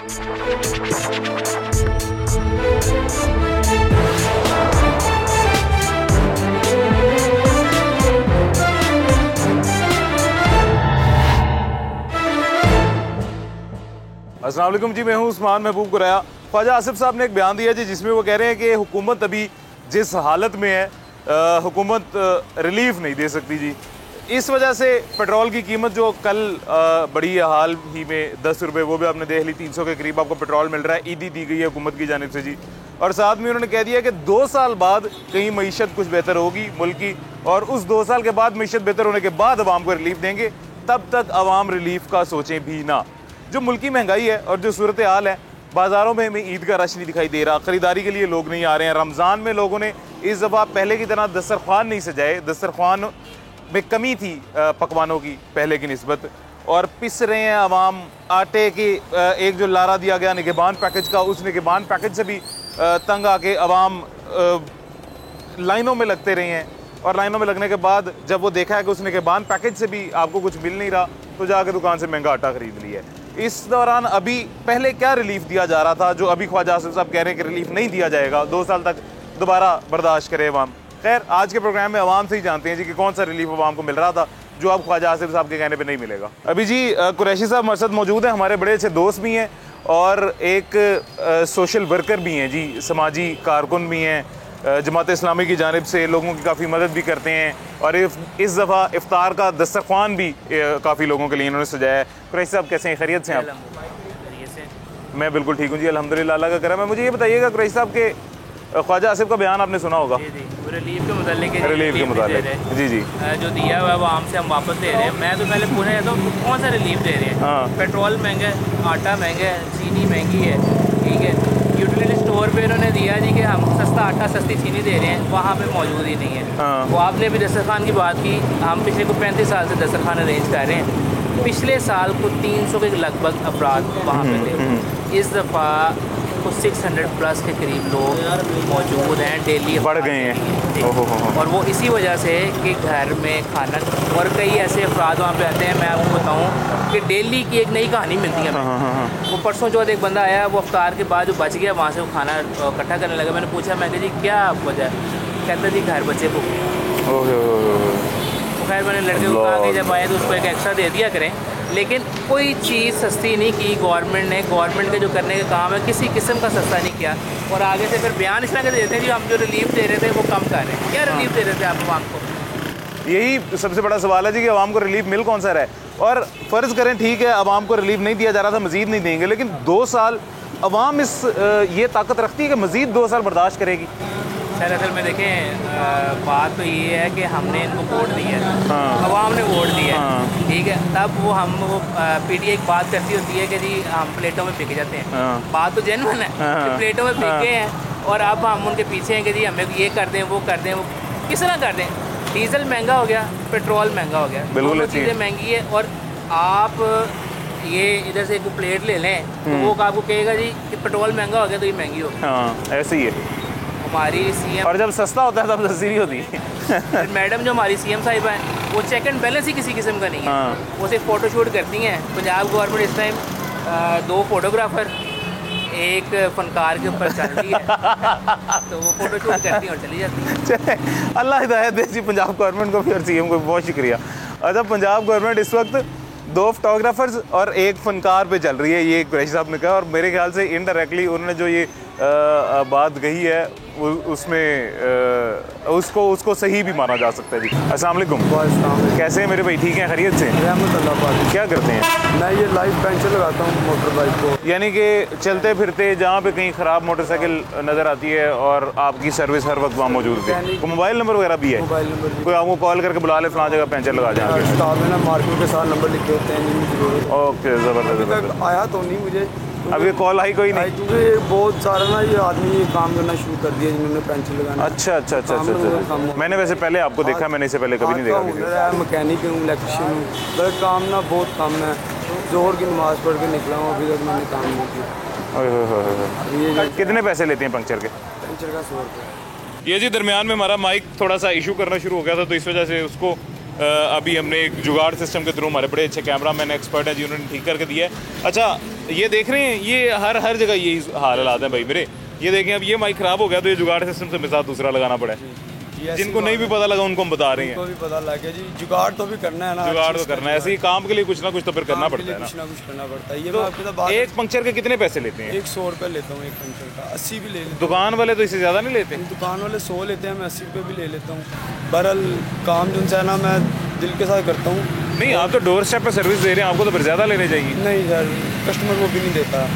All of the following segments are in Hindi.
अस्सलाम वालेकुम जी, मैं हूं उस्मान महबूब कुरैया। ख्वाजा आसिफ साहब ने एक बयान दिया जी जिसमें वो कह रहे हैं कि हुकूमत अभी जिस हालत में है, हुकूमत रिलीफ नहीं दे सकती जी। इस वजह से पेट्रोल की कीमत जो कल बड़ी हाल ही में 10 रुपये, वो भी आपने देख ली, 300 के करीब आपको पेट्रोल मिल रहा है। ईदी दी गई है हुकूमत की जानिब से जी। और साथ में उन्होंने कह दिया कि 2 साल बाद कहीं मईशत कुछ बेहतर होगी मुल्क की, और उस 2 साल के बाद मईशत बेहतर होने के बाद अवाम को रिलीफ देंगे। तब तक अवाम रिलीफ का सोचें भी ना। जो मुल्की महंगाई है और जो सूरत हाल है, बाज़ारों में हमें ईद का रश नहीं दिखाई दे रहा, ख़रीदारी के लिए लोग नहीं आ रहे हैं। रमज़ान में लोगों ने इस दफ़ा पहले की तरह दस्तरखान नहीं सजाए, दस्तरखान में कमी थी पकवानों की पहले की निस्बत, और पिस रहे हैं अवाम। आटे की एक जो लारा दिया गया निगहबान पैकेज का, उस निगहबान पैकेज से भी तंग आके अवाम लाइनों में लगते रहे हैं, और लाइनों में लगने के बाद जब वो देखा है कि उस निगहबान पैकेज से भी आपको कुछ मिल नहीं रहा, तो जाकर दुकान से महंगा आटा खरीद लिया है। इस दौरान अभी पहले क्या रिलीफ दिया जा रहा था जो अभी ख्वाजा आसिफ साहब कह रहे हैं कि रिलीफ नहीं दिया जाएगा, 2 साल तक दोबारा बर्दाश्त करे अवाम। खैर, आज के प्रोग्राम में अवाम से ही जानते हैं जी कि कौन सा रिलीफ अवाम को मिल रहा था जो अब ख्वाजा आसिफ साहब के कहने पे नहीं मिलेगा। अभी जी कुरैशी साहब हमारे साथ मौजूद हैं, हमारे बड़े अच्छे दोस्त भी हैं और एक सोशल वर्कर भी हैं जी, समाजी कारकुन भी हैं, जमात इस्लामी की जानिब से लोगों की काफ़ी मदद भी करते हैं, और इस दफ़ा इफ्तार का दस्तरखान भी काफ़ी लोगों के लिए इन्होंने सजाया है। कुरैशी साहब कैसे हैं, खैरियत से आप? मैं बिल्कुल ठीक हूँ जी, अल्हम्दुलिल्लाह, अल्लाह का करम है। मुझे ये बताइएगा कुरैशी साहब के ख्वाजा आसिफ का बयान आपने सुना होगा, रिलीफ के मुतालिक जी जी जो दिया हुआ है वो आम से हम वापस दे रहे हैं। मैं तो पहले पूछना चाहता हूँ कौन सा रिलीफ दे रहे हैं? हाँ। पेट्रोल महंगा है, आटा महंगा है, चीनी महंगी है, ठीक है। यूटिलिटी स्टोर पे इन्होंने दिया जी कि हम सस्ता आटा सस्ती चीनी दे रहे हैं, वहाँ पे मौजूद ही नहीं है। हाँ। वो आपने भी दस्तरखान की बात की, हम पिछले को 35 साल से दस्तरखान अरेंज कर रहे हैं। पिछले साल को 300 के लगभग अफराद वहाँ पे थे। इस दफ़ा को 600 प्लस के करीब लोग मौजूद हैं, डेली बढ़ गए हैं। और वो इसी वजह से कि घर में खाना, और कई ऐसे अफराद वहाँ पे आते हैं, मैं आपको बताऊँ कि डेली की एक नई कहानी मिलती है। वो परसों चौथ एक बंदा आया, वो अफ्तार के बाद जो बच गया वहाँ से वो खाना इकट्ठा करने लगा। मैंने पूछा, मैं जी क्या वजह है? कहता जी घर बच्चे भूखे। तो खैर मैंने लड़के को कहा कि जब आए तो उसको एक एक्स्ट्रा दे दिया करें, लेकिन कोई चीज़ सस्ती नहीं की गवर्नमेंट ने। गवर्नमेंट के जो करने का काम है किसी किस्म का सस्ता नहीं किया, और आगे से फिर बयान इस तरह के देते हैं जो हम जो रिलीफ दे रहे थे वो कम कर रहे हैं। क्या रिलीफ दे रहे थे आप आवाम को? यही सबसे बड़ा सवाल है जी कि अवाम को रिलीफ मिल कौन सा रहा है। और फ़र्ज़ करें ठीक है अवाम को रिलीफ नहीं दिया जा रहा था, मज़ीद नहीं देंगे, लेकिन 2 साल अवाम ये ताकत रखती है कि मज़ीद 2 साल बर्दाश्त करेगी। सर असल में देखें, बात तो ये है कि हमने इनको वोट दिया है, अवाम ने वोट दिया है, ठीक है। तब वो PTI एक बात करती होती है कि जी हम प्लेटों में बिक जाते हैं। बात तो जेन्युइन है कि प्लेटों में बिके हैं, और अब हम उनके पीछे हैं कि जी हमें ये कर दें, वो कर दें, वो किस तरह कर दें। डीजल महंगा हो गया, पेट्रोल महंगा हो गया, दोनों चीज़ें महंगी है। और आप ये इधर से एक प्लेट ले लें तो वो आपको कहेगा जी कि पेट्रोल महंगा हो गया तो ये महंगी हो गई। ऐसे ही है हमारी CM, और जब सस्ता होता है तब सस्ती नहीं होती। मैडम जो हमारी CM साहिबा हैं वो चेक एंड बैलेंस ही किसी किस्म का नहीं है। वो सिर्फ फ़ोटो शूट करती हैं। पंजाब गवर्नमेंट इस टाइम 2 फोटोग्राफ़र एक फनकार के ऊपर चल रही है तो वो फ़ोटो शूट करती हैं और चली जाती है। अल्लाह हिदायत दे जी पंजाब गवर्नमेंट को भी और CM को भी, बहुत शुक्रिया। अच्छा, पंजाब गवर्नमेंट इस वक्त 2 फोटोग्राफर्स और एक फनकार पे चल रही है, ये कुरैशी साहब ने कहा, और मेरे ख्याल से इनडायरेक्टली उन्होंने जो ये बात कही है उसमें उसको सही भी माना जा सकता है जी। अस्सलाम वालेकुम। कैसे हैं मेरे भाई, ठीक हैं, खैरियत से? क्या करते हैं? मैं ये लाइव पेंचर लगाता हूँ मोटर बाइक को, यानी कि चलते फिरते जहाँ पे कहीं ख़राब मोटरसाइकिल नज़र आती है और आपकी सर्विस हर वक्त वहाँ मौजूद है। मोबाइल नंबर वगैरह भी है? मोबाइल नंबर कोई आपको कॉल करके बुला ले फलां जगह पेंचर लगा जाए? स्टाफ है ना, मार्केट के साथ नंबर लिखे होते हैं। ओके, ज़बरदस्त। आया तो नहीं मुझे, अब ये कॉल आई कोई नहीं? क्योंकि बहुत सारा ना ये आदमी ये काम करना शुरू कर दिया जिन्होंने पेंचर लगाना। अच्छा। मैंने वैसे पहले आपको देखा, मैंने इससे पहले कभी नहीं देखा। मैकेनिक हूँ, इलेक्ट्रिशियन हूँ, बस काम ना बहुत कम है। जोहर की नमाज़ पढ़ के निकला हूँ, अभी तक मैंने काम नहीं किया। कितने पैसे लेते हैं पंक्चर के? पेंचर का 100 रुपये। ये जी दरमियान में हमारा माइक थोड़ा सा इशू करना शुरू हो गया था, तो इस वजह से उसको अभी हमने एक जुगाड़ सिस्टम के थ्रू, हमारे बड़े अच्छे कैमरा मैन एक्सपर्ट हैं जी, उन्होंने ठीक करके दिया है। अच्छा, ये देख रहे हैं, ये हर जगह यही हालात हैं भाई मेरे। ये देखें, अब ये माइक खराब हो गया तो ये जुगाड़ सिस्टम से मेरे साथ दूसरा लगाना पड़ा है। जिनको नहीं भी पता लगा उनको हम बता रहे हैं, उनको भी पता लग गया जी। जुगाड़ तो भी करना है ना, जुगाड़ तो करना है, ऐसे ही काम के लिए कुछ ना कुछ तो फिर करना पड़ता है ना। कुछ ना कुछ करना पड़ता है। ये तो मैं आपके साथ बात, एक पंक्चर के कितने पैसे लेते हैं? 100 रुपये लेता हूँ एक पंचर का, 80 भी ले लेता दुकान वाले तो इससे ज़्यादा नहीं लेते? हूँ। दुकान वाले 100 लेते हैं, मैं 80 रुपये भी ले लेता हूँ। बहरहाल काम जो है ना मैं दिल के साथ करता हूँ। नहीं, आप तो डोर स्टेप पे सर्विस दे रहे हैं, आपको तो फिर ज़्यादा लेने चाहिए। नहीं सर, कस्टमर वो भी नहीं देता,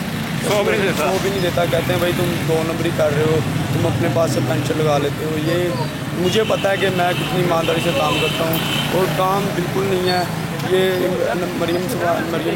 वो भी नहीं देता। वो भी नहीं देता। कहते हैं भाई तुम 2 नंबरी कर रहे हो, तुम अपने पास से पंचर लगा लेते हो। ये मुझे पता है कि मैं कितनी ईमानदारी से काम करता हूँ और काम बिल्कुल नहीं है। ये मरीम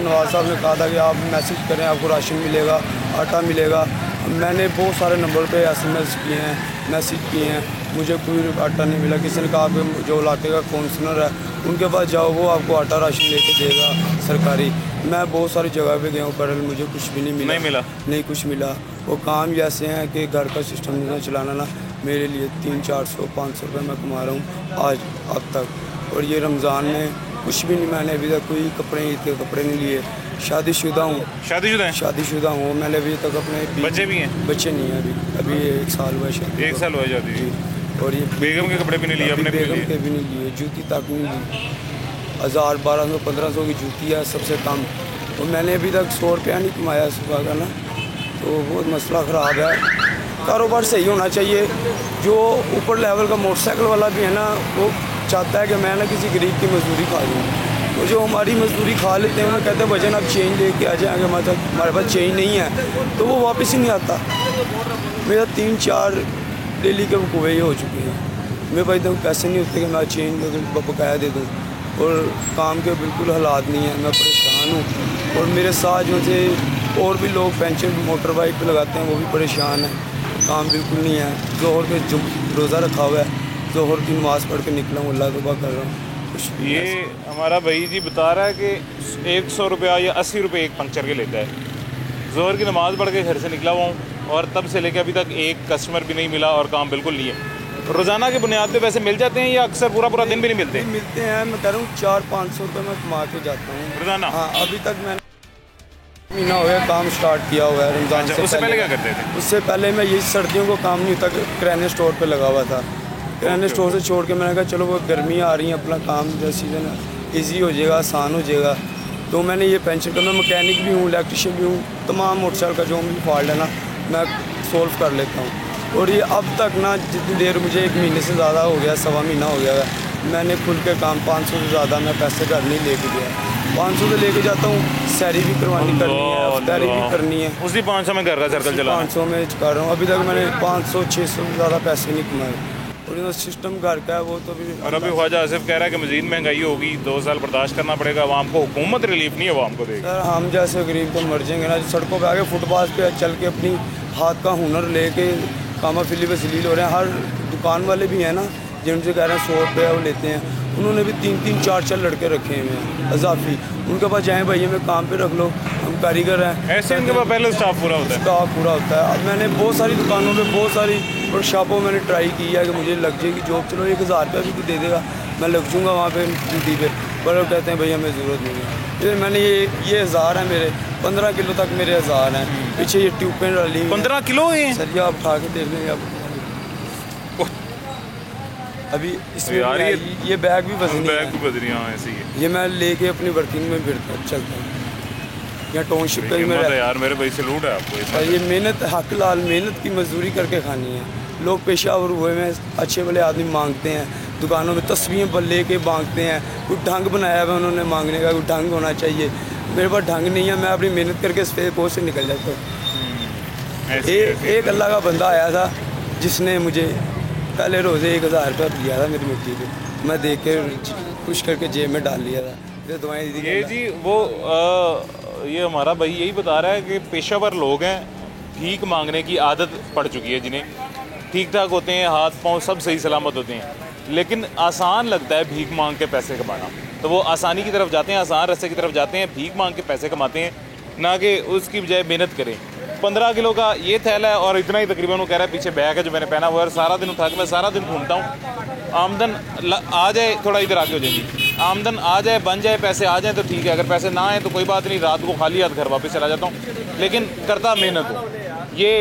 नवाज साहब ने कहा था कि आप मैसेज करें, आपको राशन मिलेगा, आटा मिलेगा। मैंने बहुत सारे नंबर पे SMS किए हैं, मैसेज किए हैं, मुझे कोई आटा नहीं मिला। किसी ने कहा कि जो इलाके का काउंसलर है उनके पास जाओ, वो आपको आटा राशन लेके देगा सरकारी। मैं बहुत सारी जगह पे गया हूँ पर मुझे कुछ भी नहीं मिला। नहीं कुछ मिला। वो काम ही ऐसे हैं कि घर का सिस्टम नहीं चलाना ना, मेरे लिए 300-400-500 रुपये मैं कमा रहा हूँ आज अब तक। और ये रमज़ान में कुछ भी नहीं, मैंने अभी तक कोई कपड़े ईद के कपड़े नहीं लिए। शादीशुदा हूँ। शादीशुदा हूँ। मैंने अभी तक अपने बच्चे भी हैं? बच्चे नहीं हैं अभी 1 साल हुआ शादी। 1 साल हुआ शादी जी। और ये बेगम के कपड़े भी नहीं लिए अपने? बेगम के भी नहीं लिए, जूती तक नहीं ली। 1000, 1200, 1500 की जूती है सबसे कम। और मैंने अभी तक 100 रुपया नहीं कमाया सुबह का ना, तो बहुत मसला ख़राब है। कारोबार सही होना चाहिए। जो ऊपर लेवल का मोटरसाइकिल वाला भी है ना, वो चाहता है कि मैं ना किसी गरीब की मजदूरी खा लूँ। तो जो हमारी मजदूरी खा लेते हैं, उन्हें कहते हैं भजन आप चेंज लेके आ जाएंगे, हमारे पास चेंज नहीं है, तो वो वापस ही नहीं आता। मेरा 3-4 डेली के वकूवे ही हो चुके हैं। मेरे पास तो पैसे नहीं होते कि मैं चेंज बकाया दे दूँ, और काम के बिल्कुल हालात नहीं है। मैं परेशान हूँ। और मेरे साथ जो थे और भी लोग पेंशन मोटर बाइक पे लगाते हैं, वो भी परेशान हैं। काम बिल्कुल नहीं है। जोहर के रोज़ा रखा हुआ है, जोहर की नमाज़ पढ़ के निकला हूँ, अल्लाह तौबा कर रहा हूँ। ये हमारा भाई जी बता रहा है कि 100 रुपया या 80 रुपये एक पंक्चर के लेता है। जोहर की नमाज़ पढ़ के घर से निकला हुआ हूँ और तब से लेकर अभी तक एक कस्टमर भी नहीं मिला और काम बिल्कुल नहीं है। रोज़ाना के बुनियाद पे पैसे मिल जाते हैं या अक्सर पूरा दिन भी नहीं मिलते? मिलते हैं। मैं कह रहा हूँ 400-500 रुपये मैं कमा के जाता हूँ रोज़ाना। हाँ, अभी तक मैंने महीना हो गया काम स्टार्ट किया हुआ है रमज़ान से। उससे पहले क्या करते थे? उससे पहले मैं ये सर्दियों को काम नहीं होता, किराने स्टोर पे लगा हुआ था। किराने स्टोर से छोड़ के मैंने कहा चलो वो गर्मी आ रही है, अपना काम जो सीजन ईजी हो जाएगा, आसान हो जाएगा। तो मैंने ये पेंशन का, मैं मैकेनिक भी हूँ, इलेक्ट्रिशियन भी हूँ, तमाम मोटरसाइकिल का जो भी फॉल्ट है ना मैं सोल्व कर लेता हूँ। और ये अब तक ना जितनी देर मुझे 1 महीने से ज़्यादा हो गया, 1.25 महीना हो गया है, मैंने खुल के काम 500 से ज़्यादा मैं पैसे घर नहीं लेके गया। 500 से लेके जाता हूँ, सैरी भी करनी है, अफ्तारी भी करनी है। उसी 500 में घर का सर्कल चला? 500 में कर रहा हूँ। अभी तक मैंने 500-600 से ज़्यादा पैसे नहीं कमाए। और जो सिस्टम घर का है वो तो भी। और अभी ख्वाजा आसिफ कह रहा है कि मज़ीद महंगाई होगी, 2 साल बर्दाश्त करना पड़ेगा आवाम को, हुकूमत रिलीफ नहीं आवाम को देगी। सर हम जैसे गरीब तो मर जाएंगे ना, सड़कों पे आके फुटपाथ पे चल के अपनी हाथ का हुनर लेके कामा फिली वसील हो रहे हैं। हर दुकान वाले भी हैं ना जिनसे कह रहे हैं 100 रुपये वो लेते हैं, उन्होंने भी 3-3, 4-4 लड़के रखे हुए हैं अजाफी। उनके पास जाएँ भाई हमें काम पे रख लो, हम कारीगर हैं। ऐसे इनके पास पहले स्टाफ पूरा होता है? स्टाफ पूरा होता है। अब मैंने बहुत सारी दुकानों पे, बहुत सारी वर्कशॉपों में मैंने ट्राई की है कि मुझे लग जाएगी जॉब, चलो 1000 रुपये भी दे देगा, मैं लग जाऊँगा वहाँ पे ड्यूटी पे। पर वो कहते हैं भाई हमें ज़रूरत नहीं है। फिर मैंने ये 1000 है मेरे, 15 किलो तक मेरे 1000 हैं। पीछे ये ट्यूबें डाली 15 किलो हैं सर, ये आप उठा के देख लेंगे। अब अभी इसमें यार ये बैग भी वजनी है। बैग भी वजनी है, ऐसी है। ये मैं लेके अपनी वर्किंग में फिर चलता हूँ। यहाँ टाउनशिप का भी मेरा यार मेरे भाई सैल्यूट है आपको। ये मेहनत हक लाल मेहनत की मजदूरी करके खानी है। लोग पेशावर हुए में अच्छे भले आदमी मांगते हैं, दुकानों में तस्वीरें पर ले के मांगते हैं, कोई ढंग बनाया हुआ उन्होंने मांगने का, कोई ढंग होना चाहिए। मेरे पास ढंग नहीं है, मैं अपनी मेहनत करके इस पे पोस्ट से निकल जाता हूँ। एक अल्लाह का बंदा आया था जिसने मुझे पहले रोज़े 1000 रुपया दिया था मेरी मिट्टी पे, मैं देख के खुश करके जेब में डाल लिया था। दुआएं दी ये जी वो ये हमारा भाई यही बता रहा है कि पेशावर लोग हैं, भीख मांगने की आदत पड़ चुकी है जिन्हें, ठीक ठाक होते हैं, हाथ पाँव सब सही सलामत होते हैं, लेकिन आसान लगता है भीख मांग के पैसे कमाना, तो वो आसानी की तरफ जाते हैं, आसान रास्ते की तरफ जाते हैं, भीख मांग के पैसे कमाते हैं, ना कि उसकी बजाय मेहनत करें। 15 किलो का ये थैला है और इतना ही तकरीबन वो कह रहा है, पीछे बैग है जो मैंने पहना हुआ है, सारा दिन उठा के मैं सारा दिन घूमता हूँ, आमदन आ जाए थोड़ा इधर आके हो जाएगी। आमदन आ जाए, बन जाए, पैसे आ जाए तो ठीक है, अगर पैसे ना आए तो कोई बात नहीं, रात को खाली हाथ घर वापस चला जाता हूँ, लेकिन करता मेहनत हूँ। ये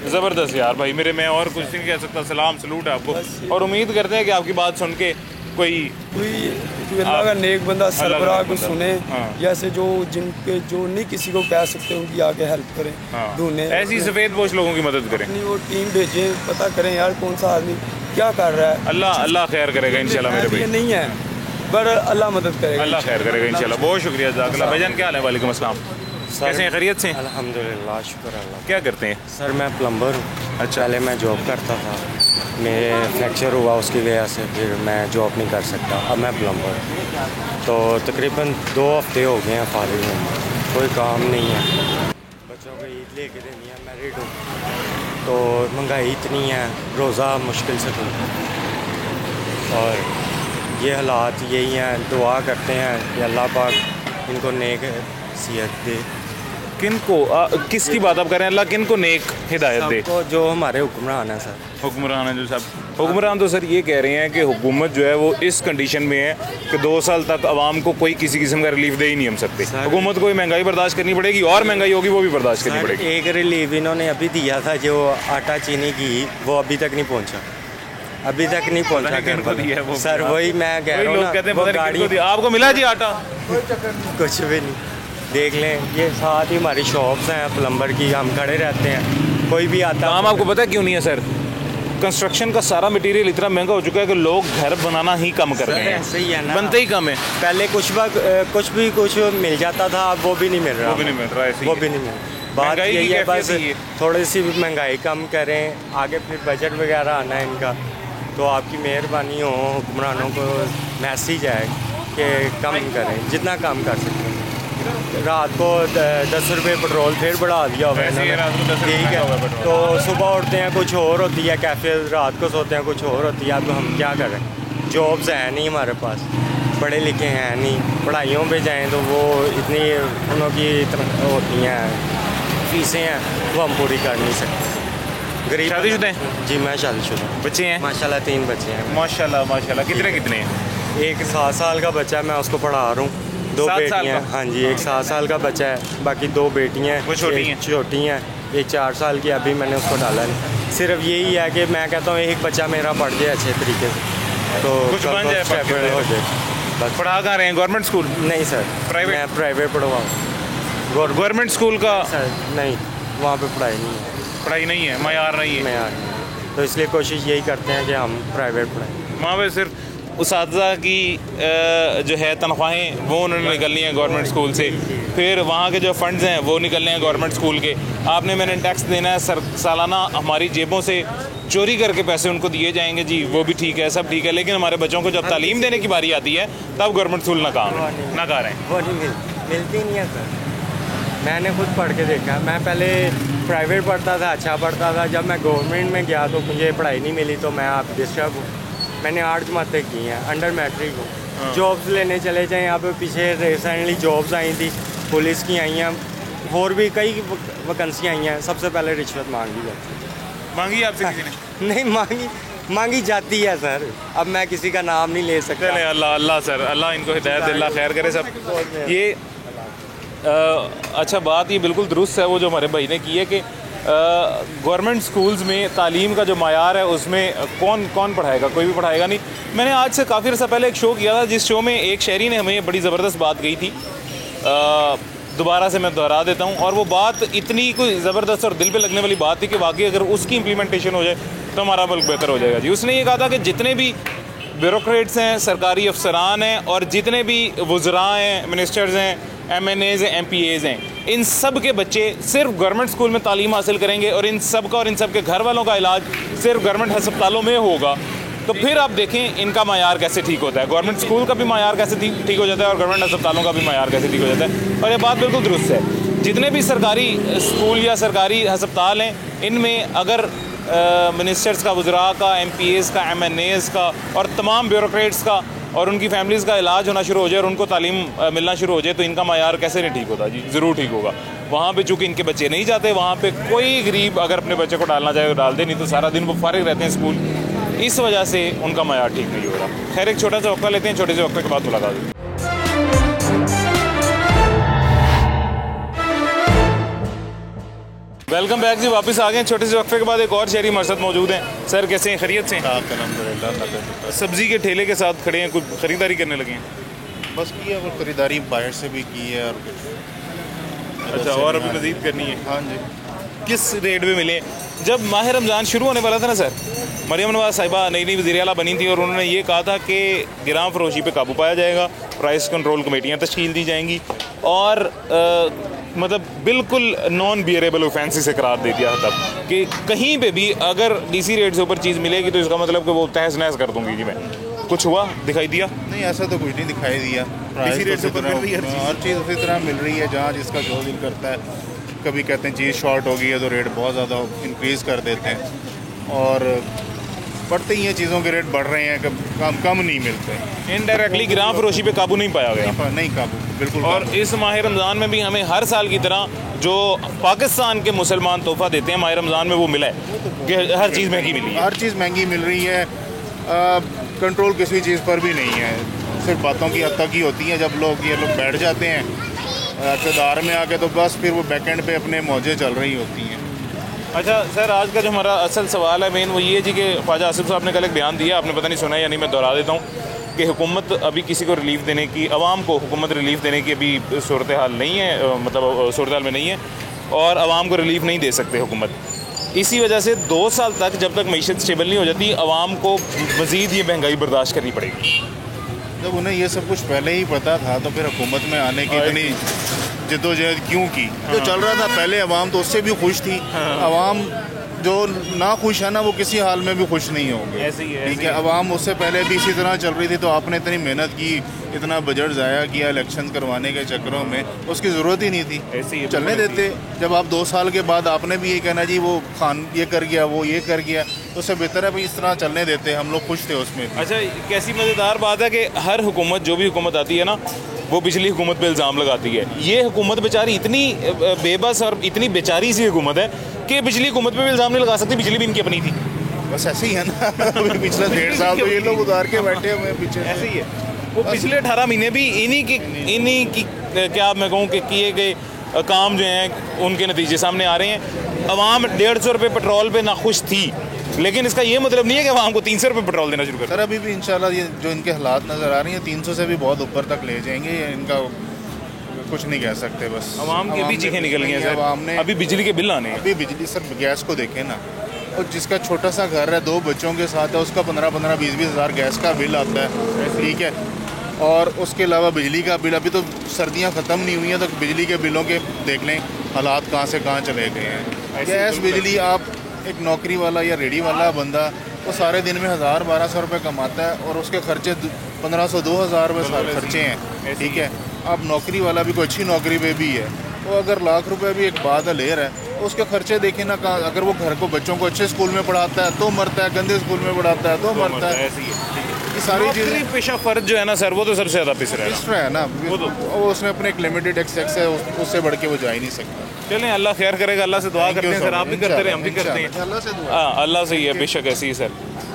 ज़बरदस्त यार भाई मेरे, मैं और कुछ नहीं कह सकता। सलाम सलूट है आपको, और उम्मीद करते हैं कि आपकी बात सुन के कोई अल्लाह का नेक बंदा सरबराह को सुने, या ऐसे जो जिनके जो नहीं किसी को कह सकते उनकी आके हेल्प करें, ढूंढें, ऐसी सफ़ेद पोश लोगों की मदद करें, अपनी वो टीम भेजें, पता करें यार कौन सा आदमी क्या कर रहा है। अल्लाह खैर करेगा इंशाल्लाह मेरे भाई। ये नहीं है पर अल्लाह मदद करेगा, अल्लाह खैर करेगा इंशाल्लाह। बहुत शुक्रिया जज़ाकल्लाह। भाईजान क्या हाल है? वालेकुम अस्सलाम। कैसे हैं? खैरियत से? अल्हम्दुलिल्लाह, शुक्र अल्लाह। क्या करते हैं? सर मैं प्लम्बर हूँ। अच्छा। पहले मैं जॉब करता था, मेरे फ्रैक्चर हुआ उसकी वजह से फिर मैं जॉब नहीं कर सकता, अब मैं प्लम्बर हूँ। तो तकरीबन 2 हफ्ते हो गए हैं फारिग में, कोई काम नहीं है, बच्चों को ईद लेके देनी है, मैरिड हूँ, तो महंगाई इतनी है, रोज़ा मुश्किल से खुलता है, और ये हालात यही हैं। दुआ करते हैं कि अल्लाह पाक इनको नेक सेहत दे। किन को किसकी बात आप कर रहे हैं? अल्लाह किन को नेक हिदायत दे? सबको, जो हमारे हुक्मरान हैं सर। हुक्मरान है जो सब हुक्मरान तो सर ये कह रहे हैं कि हुकूमत जो है वो इस कंडीशन में है कि 2 साल तक आवाम को कोई किसी किस्म का रिलीफ दे ही नहीं हम सकते। हुकूमत को महंगाई बर्दाश्त करनी पड़ेगी, और महंगाई होगी वो भी बर्दाश्त करनी पड़ेगी। एक रिलीफ इन्होंने अभी दिया था, जो आटा चीनी की, वो अभी तक नहीं पहुंचा, अभी तक नहीं पहुंचा सर। वही मैं कह रहा हूँ ना, गाड़ी आपको मिला जी आटा? कुछ भी नहीं। देख लें, ये साथ ही हमारी शॉप्स हैं प्लम्बर की, हम खड़े रहते हैं, कोई भी आता। काम आपको पता है क्यों नहीं है सर? कंस्ट्रक्शन का सारा मटेरियल इतना महंगा हो चुका है कि लोग घर बनाना ही कम कर रहे हैं। सही है ना, बनते ही कम है। पहले कुछ मिल जाता था, अब वो भी नहीं मिल रहा, वो भी नहीं मिल रहा है। वो भी नहीं मिल रहा। बात यही है, बस थोड़ी सी भी महंगाई कम करें, आगे फिर बजट वगैरह आना है इनका, तो आपकी मेहरबानी हो, हुक्मरानों को मैसेज है कि कम करें, जितना कम कर सकते हैं। रात को 10 रुपये पेट्रोल फिर बढ़ा दिया हुआ है, ठीक है, तो सुबह उठते हैं कुछ और होती है कैफे, रात को सोते हैं कुछ और होती है। अब हम क्या करें, जॉब्स हैं नहीं हमारे पास, पढ़े लिखे हैं नहीं, पढ़ाइयों पे जाएं तो वो इतनी उनकी होती हैं फीसें हैं, वो हम पूरी कर नहीं सकते। गरीब। शादीशुदा हैं? जी मैं शादीशुदा। बच्चे हैं? माशाल्लाह 3 बच्चे हैं। माशाल्लाह माशाल्लाह। कितने हैं? एक 7 साल का बच्चा है, मैं उसको पढ़ा रहा हूँ, 2 बेटियाँ। हाँ जी, एक 7 साल का बच्चा है, बाकी 2 बेटियाँ हैं, वो छोटी हैं। एक 4 साल की, अभी मैंने उसको डाला नहीं। सिर्फ यही है कि मैं कहता हूँ एक बच्चा मेरा पढ़ जाए अच्छे तरीके से, तो कुछ बन जाए, हो जाए। बस। पढ़ा कहाँ रहे हैं? Government school? नहीं सर, प्राइवेट? मैं प्राइवेट पढ़वाऊँ। गवर्नमेंट स्कूल का सर नहीं, वहाँ पे पढ़ाई नहीं है, पढ़ाई नहीं है, मयार नहीं है, तो इसलिए कोशिश यही करते हैं कि हम प्राइवेट पढ़ाएँ। वहाँ पे सिर्फ उसातिज़ा की जो है तनख्वाहें वो उन्होंने निकलनी है गवर्नमेंट स्कूल से, फिर वहाँ के जो फंड्स हैं वो निकलने हैं गवर्नमेंट स्कूल के। आपने मैंने टैक्स देना है सालाना, हमारी जेबों से चोरी करके पैसे उनको दिए जाएंगे जी, वो भी ठीक है, सब ठीक है, लेकिन हमारे बच्चों को जब तालीम देने की बारी आती है तब गवर्नमेंट स्कूल नाकार हैं। वो नहीं मिलती नहीं है सर, मैंने खुद पढ़ के देखा। मैं पहले प्राइवेट पढ़ता था, अच्छा पढ़ता था, जब मैं गवर्नमेंट में गया तो मुझे पढ़ाई नहीं मिली, तो मैं आप डिस्टर्ब हूँ। मैंने 8 जमातें की हैं, अंडर मैट्रिक हूँ। जॉब्स लेने चले जाएँ, यहाँ पे पीछे रिसेंटली जॉब्स आई थी, पुलिस की आई हैं, और भी कई वैकेंसी आई हैं, सबसे पहले रिश्वत मांगी जाती है। मांगी आपसे किसी ने? नहीं मांगी जाती है सर, अब मैं किसी का नाम नहीं ले सकता। चले अल्लाह सर, अल्लाह इनको हिदायत दे, अल्लाह खैर करे सब। ये अच्छा बात ये बिल्कुल दुरुस्त है वो जो हमारे भाई ने की है कि गवर्नमेंट स्कूल्स में तालीम का जो मायार है उसमें कौन पढ़ाएगा? कोई भी पढ़ाएगा नहीं। मैंने आज से काफ़ी अर्सा पहले एक शो किया था, जिस शो में एक शहरी ने हमें बड़ी ज़बरदस्त बात कही थी, दोबारा से मैं दोहरा देता हूँ, और वो बात इतनी कोई ज़बरदस्त और दिल पे लगने वाली बात थी कि वाकई अगर उसकी इम्प्लीमेंटेशन हो जाए तो हमारा मुल्क बेहतर हो जाएगा जी। उसने ये कहा था कि जितने भी ब्यूरोक्रेट्स हैं, सरकारी अफसरान हैं, और जितने भी वज़रा हैं, मिनिस्टर्स हैं, MNAs हैं, MPAs हैं, इन सब के बच्चे सिर्फ गवर्नमेंट स्कूल में तालीम हासिल करेंगे, और इन सब का और इन सब के घर वालों का इलाज सिर्फ गवर्नमेंट हस्पतालों में होगा, तो फिर आप देखें इनका मायार कैसे ठीक होता है, गवर्नमेंट स्कूल का भी मायार कैसे ठीक हो जाता है, और गवर्नमेंट अस्पतालों का भी मायार कैसे ठीक हो जाता है। और ये बात बिल्कुल दुरुस्त है। जितने भी सरकारी स्कूल या सरकारी हस्पताल हैं, इनमें अगर मिनिस्टर्स का, वज़रा का, MPAs का, MNAs का, और तमाम ब्यूरोक्रेट्स का और उनकी फैमिलीज़ का इलाज होना शुरू हो जाए और उनको तालीम मिलना शुरू हो जाए, तो इनका मायार कैसे नहीं ठीक होता जी? ज़रूर ठीक होगा। वहाँ पे चूँकि इनके बच्चे नहीं जाते, वहाँ पे कोई गरीब अगर अपने बच्चे को डालना चाहे तो डाल दे, नहीं तो सारा दिन वो फारिग रहते हैं स्कूल। इस वजह से उनका मयार ठीक नहीं हो रहा। खैर एक छोटा सा वक्फा लेते हैं, छोटे से वक्फे के बाद मुलाकात होगी। वेलकम बैक जी, वापस आ गए। छोटे से वक्फे के बाद एक और शहरी हमारे साथ मौजूद हैं। सर कैसे हैं, खैरियत से हैं? सब्जी के ठेले के साथ खड़े हैं, कुछ खरीदारी करने लगे हैं? बस की है वो खरीदारी बाहर से भी की है और अच्छा, और अभी मज़ीद करनी है? हाँ जी। किस रेट में मिले? जब माह रमज़ान शुरू होने वाला था ना सर, मरियम नवाज साहिबा नई नई वज़ीर आला बनी थी और उन्होंने ये कहा था कि गिराम फरोशी पे काबू पाया जाएगा, प्राइस कंट्रोल कमेटियाँ तश्कील दी जाएंगी और मतलब बिल्कुल नॉन बियरेबल ऑफेंस से करार दे दिया तब कि कहीं पे भी अगर डीसी रेट से ऊपर चीज़ मिलेगी तो इसका मतलब कि वो तहस नहस कर दूँगी जी मैं। कुछ हुआ, दिखाई दिया? नहीं, ऐसा तो कुछ नहीं दिखाई दिया। इसी रेट से ऊपर मिल रही है हर चीज़ उसी तरह मिल रही है, जहाँ जिसका जो दिल करता है। कभी कहते हैं चीज़ शॉर्ट हो गई है तो रेट बहुत ज़्यादा इंक्रीज़ कर देते हैं और बढ़ते ही हैं, चीज़ों के रेट बढ़ रहे हैं, कम नहीं मिलते। इनडायरेक्टली गिराम फरोशी पे काबू नहीं पाया गया। नहीं काबू, बिल्कुल। और इस माह रमज़ान में भी हमें हर साल की तरह जो पाकिस्तान के मुसलमान तोहफा देते हैं माह रमज़ान में वो मिला है कि हर चीज़ महंगी मिली है। हर चीज़ महंगी मिल रही है, कंट्रोल किसी चीज़ पर भी नहीं है, सिर्फ बातों की हद तक ही होती हैं। जब ये लोग बैठ जाते हैं इक़्तिदार में आके तो बस फिर वो बैकेंड पे अपने मौजें चल रही होती हैं। अच्छा सर, आज का जो हमारा असल सवाल है मेन वो ये जी कि ख्वाजा आसिफ साहब ने कल एक बयान दिया, आपने पता नहीं सुना या नहीं, मैं दोहरा देता हूँ कि हुकूमत अभी किसी को रिलीफ देने की, अवाम को हुकूमत रिलीफ देने की अभी सूरत हाल नहीं है, मतलब सूरत हाल में नहीं है और अवाम को रिलीफ नहीं दे सकते हुकूमत। इसी वजह से 2 साल तक जब तक मईशत स्टेबल नहीं हो जाती अवाम को मज़ीद ये महंगाई बर्दाश्त करनी पड़ेगी। जब उन्हें ये सब कुछ पहले ही पता था तो फिर हुकूमत में आने की इतनी जद्दोजहद क्यों की? जो चल रहा था पहले अवाम तो उससे भी खुश थी। अवाम जो ना खुश है ना वो किसी हाल में भी खुश नहीं होंगे। ऐसे ही है, ठीक है, अवाम उससे पहले भी इसी तरह चल रही थी तो आपने इतनी मेहनत की, इतना बजट ज़ाया किया इलेक्शन करवाने के चक्करों में, उसकी ज़रूरत ही नहीं थी। ऐसे ही चलने देते। जब आप 2 साल के बाद आपने भी ये कहना जी वो खान ये कर गया, वो ये कर गया, तो उससे बेहतर है भाई इस तरह चलने देते। हम लोग खुश थे उसमें। अच्छा, कैसी मज़ेदार बात है कि हर हुकूमत, जो भी हुकूमत आती है ना, वो पिछली हुकूमत पे इल्ज़ाम लगाती है। ये हुकूमत बेचारी इतनी बेबस और इतनी बेचारी सी हुकूमत है कि पिछली हुकूमत पे भी इल्ज़ाम नहीं लगा सकती, पिछली भी इनकी अपनी थी। बस ऐसे ही है ना। अभी पिछले 1.5 साल तो ये लोग उधार के बैठे हुए हैं पीछे। ऐसे ही है। वो पिछले 18 महीने भी इन्हीं की क्या मैं कहूँ कि किए गए काम जो हैं उनके नतीजे सामने आ रहे हैं। अवाम 150 रुपये पेट्रोल पे नाखुश थी, लेकिन इसका ये मतलब नहीं है कि अवाम को 300 रुपये पेट्रोल देना शुरू कर। सर अभी भी इंशाल्लाह ये जो इनके हालात नज़र आ रही हैं 300 से भी बहुत ऊपर तक ले जाएंगे। ये इनका कुछ नहीं कह सकते। बस अवाम की भी चीखें निकल गई हैं सर। अवाम ने अभी बिजली के बिल आने हैं। अभी बिजली, सर गैस को देखें ना, और जिसका छोटा सा घर है 2 बच्चों के साथ है उसका 15-15, 20-20 हज़ार गैस का बिल आता है। ठीक है, और उसके अलावा बिजली का बिल, अभी तो सर्दियां ख़त्म नहीं हुई हैं तो बिजली के बिलों के देख लें हालात कहाँ से कहाँ चले गए हैं। गैस बिजली, आप एक नौकरी वाला या रेडी वाला बंदा वो सारे दिन में 1000-1200 रुपये कमाता है और उसके खर्चे 1500-2000 रुपये सारे खर्चे हैं। ठीक है, अब नौकरी वाला भी कोई अच्छी नौकरी पे भी है, वो अगर लाख रुपए भी एक बाद ले रहा है तो उसके खर्चे देखें ना। कहाँ, अगर वो घर को बच्चों को अच्छे स्कूल में पढ़ाता है तो मरता है, गंदे स्कूल में पढ़ाता है तो मरता है। ये सारी चीज़ें पेशा फर्ज जो है ना सर, वो तो सबसे ज़्यादा पिस रहा है ना। वो उसने अपने एक लिमिटेड एक्सेस है, उससे बढ़ के वो जा ही नहीं सकता। चलें, अल्लाह खैर करेगा। अल्लाह से दुआ करते हैं सर, आप भी करते रहे, हम भी करते हैं। अल्लाह से दुआ। हाँ, अल्लाह से ही है, बेशक ऐसी ही सर।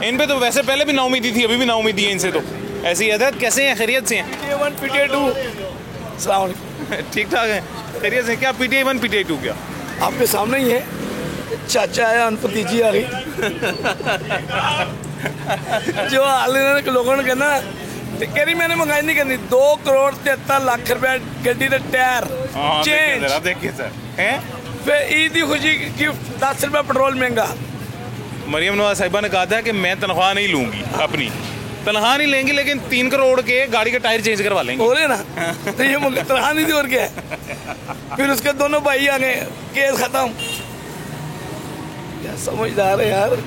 इन पे तो वैसे पहले भी नाउमीदी थी, अभी भी नाउमीदी है इनसे तो। ऐसी है। कैसे हैं, खैरियत से हैं? 1 PTI 2 ठीक ठाक है, खैरियत से। क्या PTI 1 PTI 2 क्या? आपके सामने ही है। चाचा आया, अनपतीजी आ गई। जो हाल इन्होंने लोगों ने कहना कह रही मैंने महंगाई नहीं करनी। 2 करोड़ 73 लाख रुपया गड्डी का टायर चेंज। देखिए सर हैं, फिर ईद की खुशी गिफ्ट 10 रुपया पेट्रोल महंगा। मरियम नवाज साहिबा ने कहा था कि मैं तनख्वाह नहीं लूंगी, अपनी तनख्वाह नहीं लेंगी, लेकिन 3 करोड़ के गाड़ी का टायर चेंज करवा लेंगे। बोले ना, तो ये तनख्वाह नहीं थी और क्या है। फिर उसके दोनों भाई आ गए, केस खत्म। क्या समझदार है यार।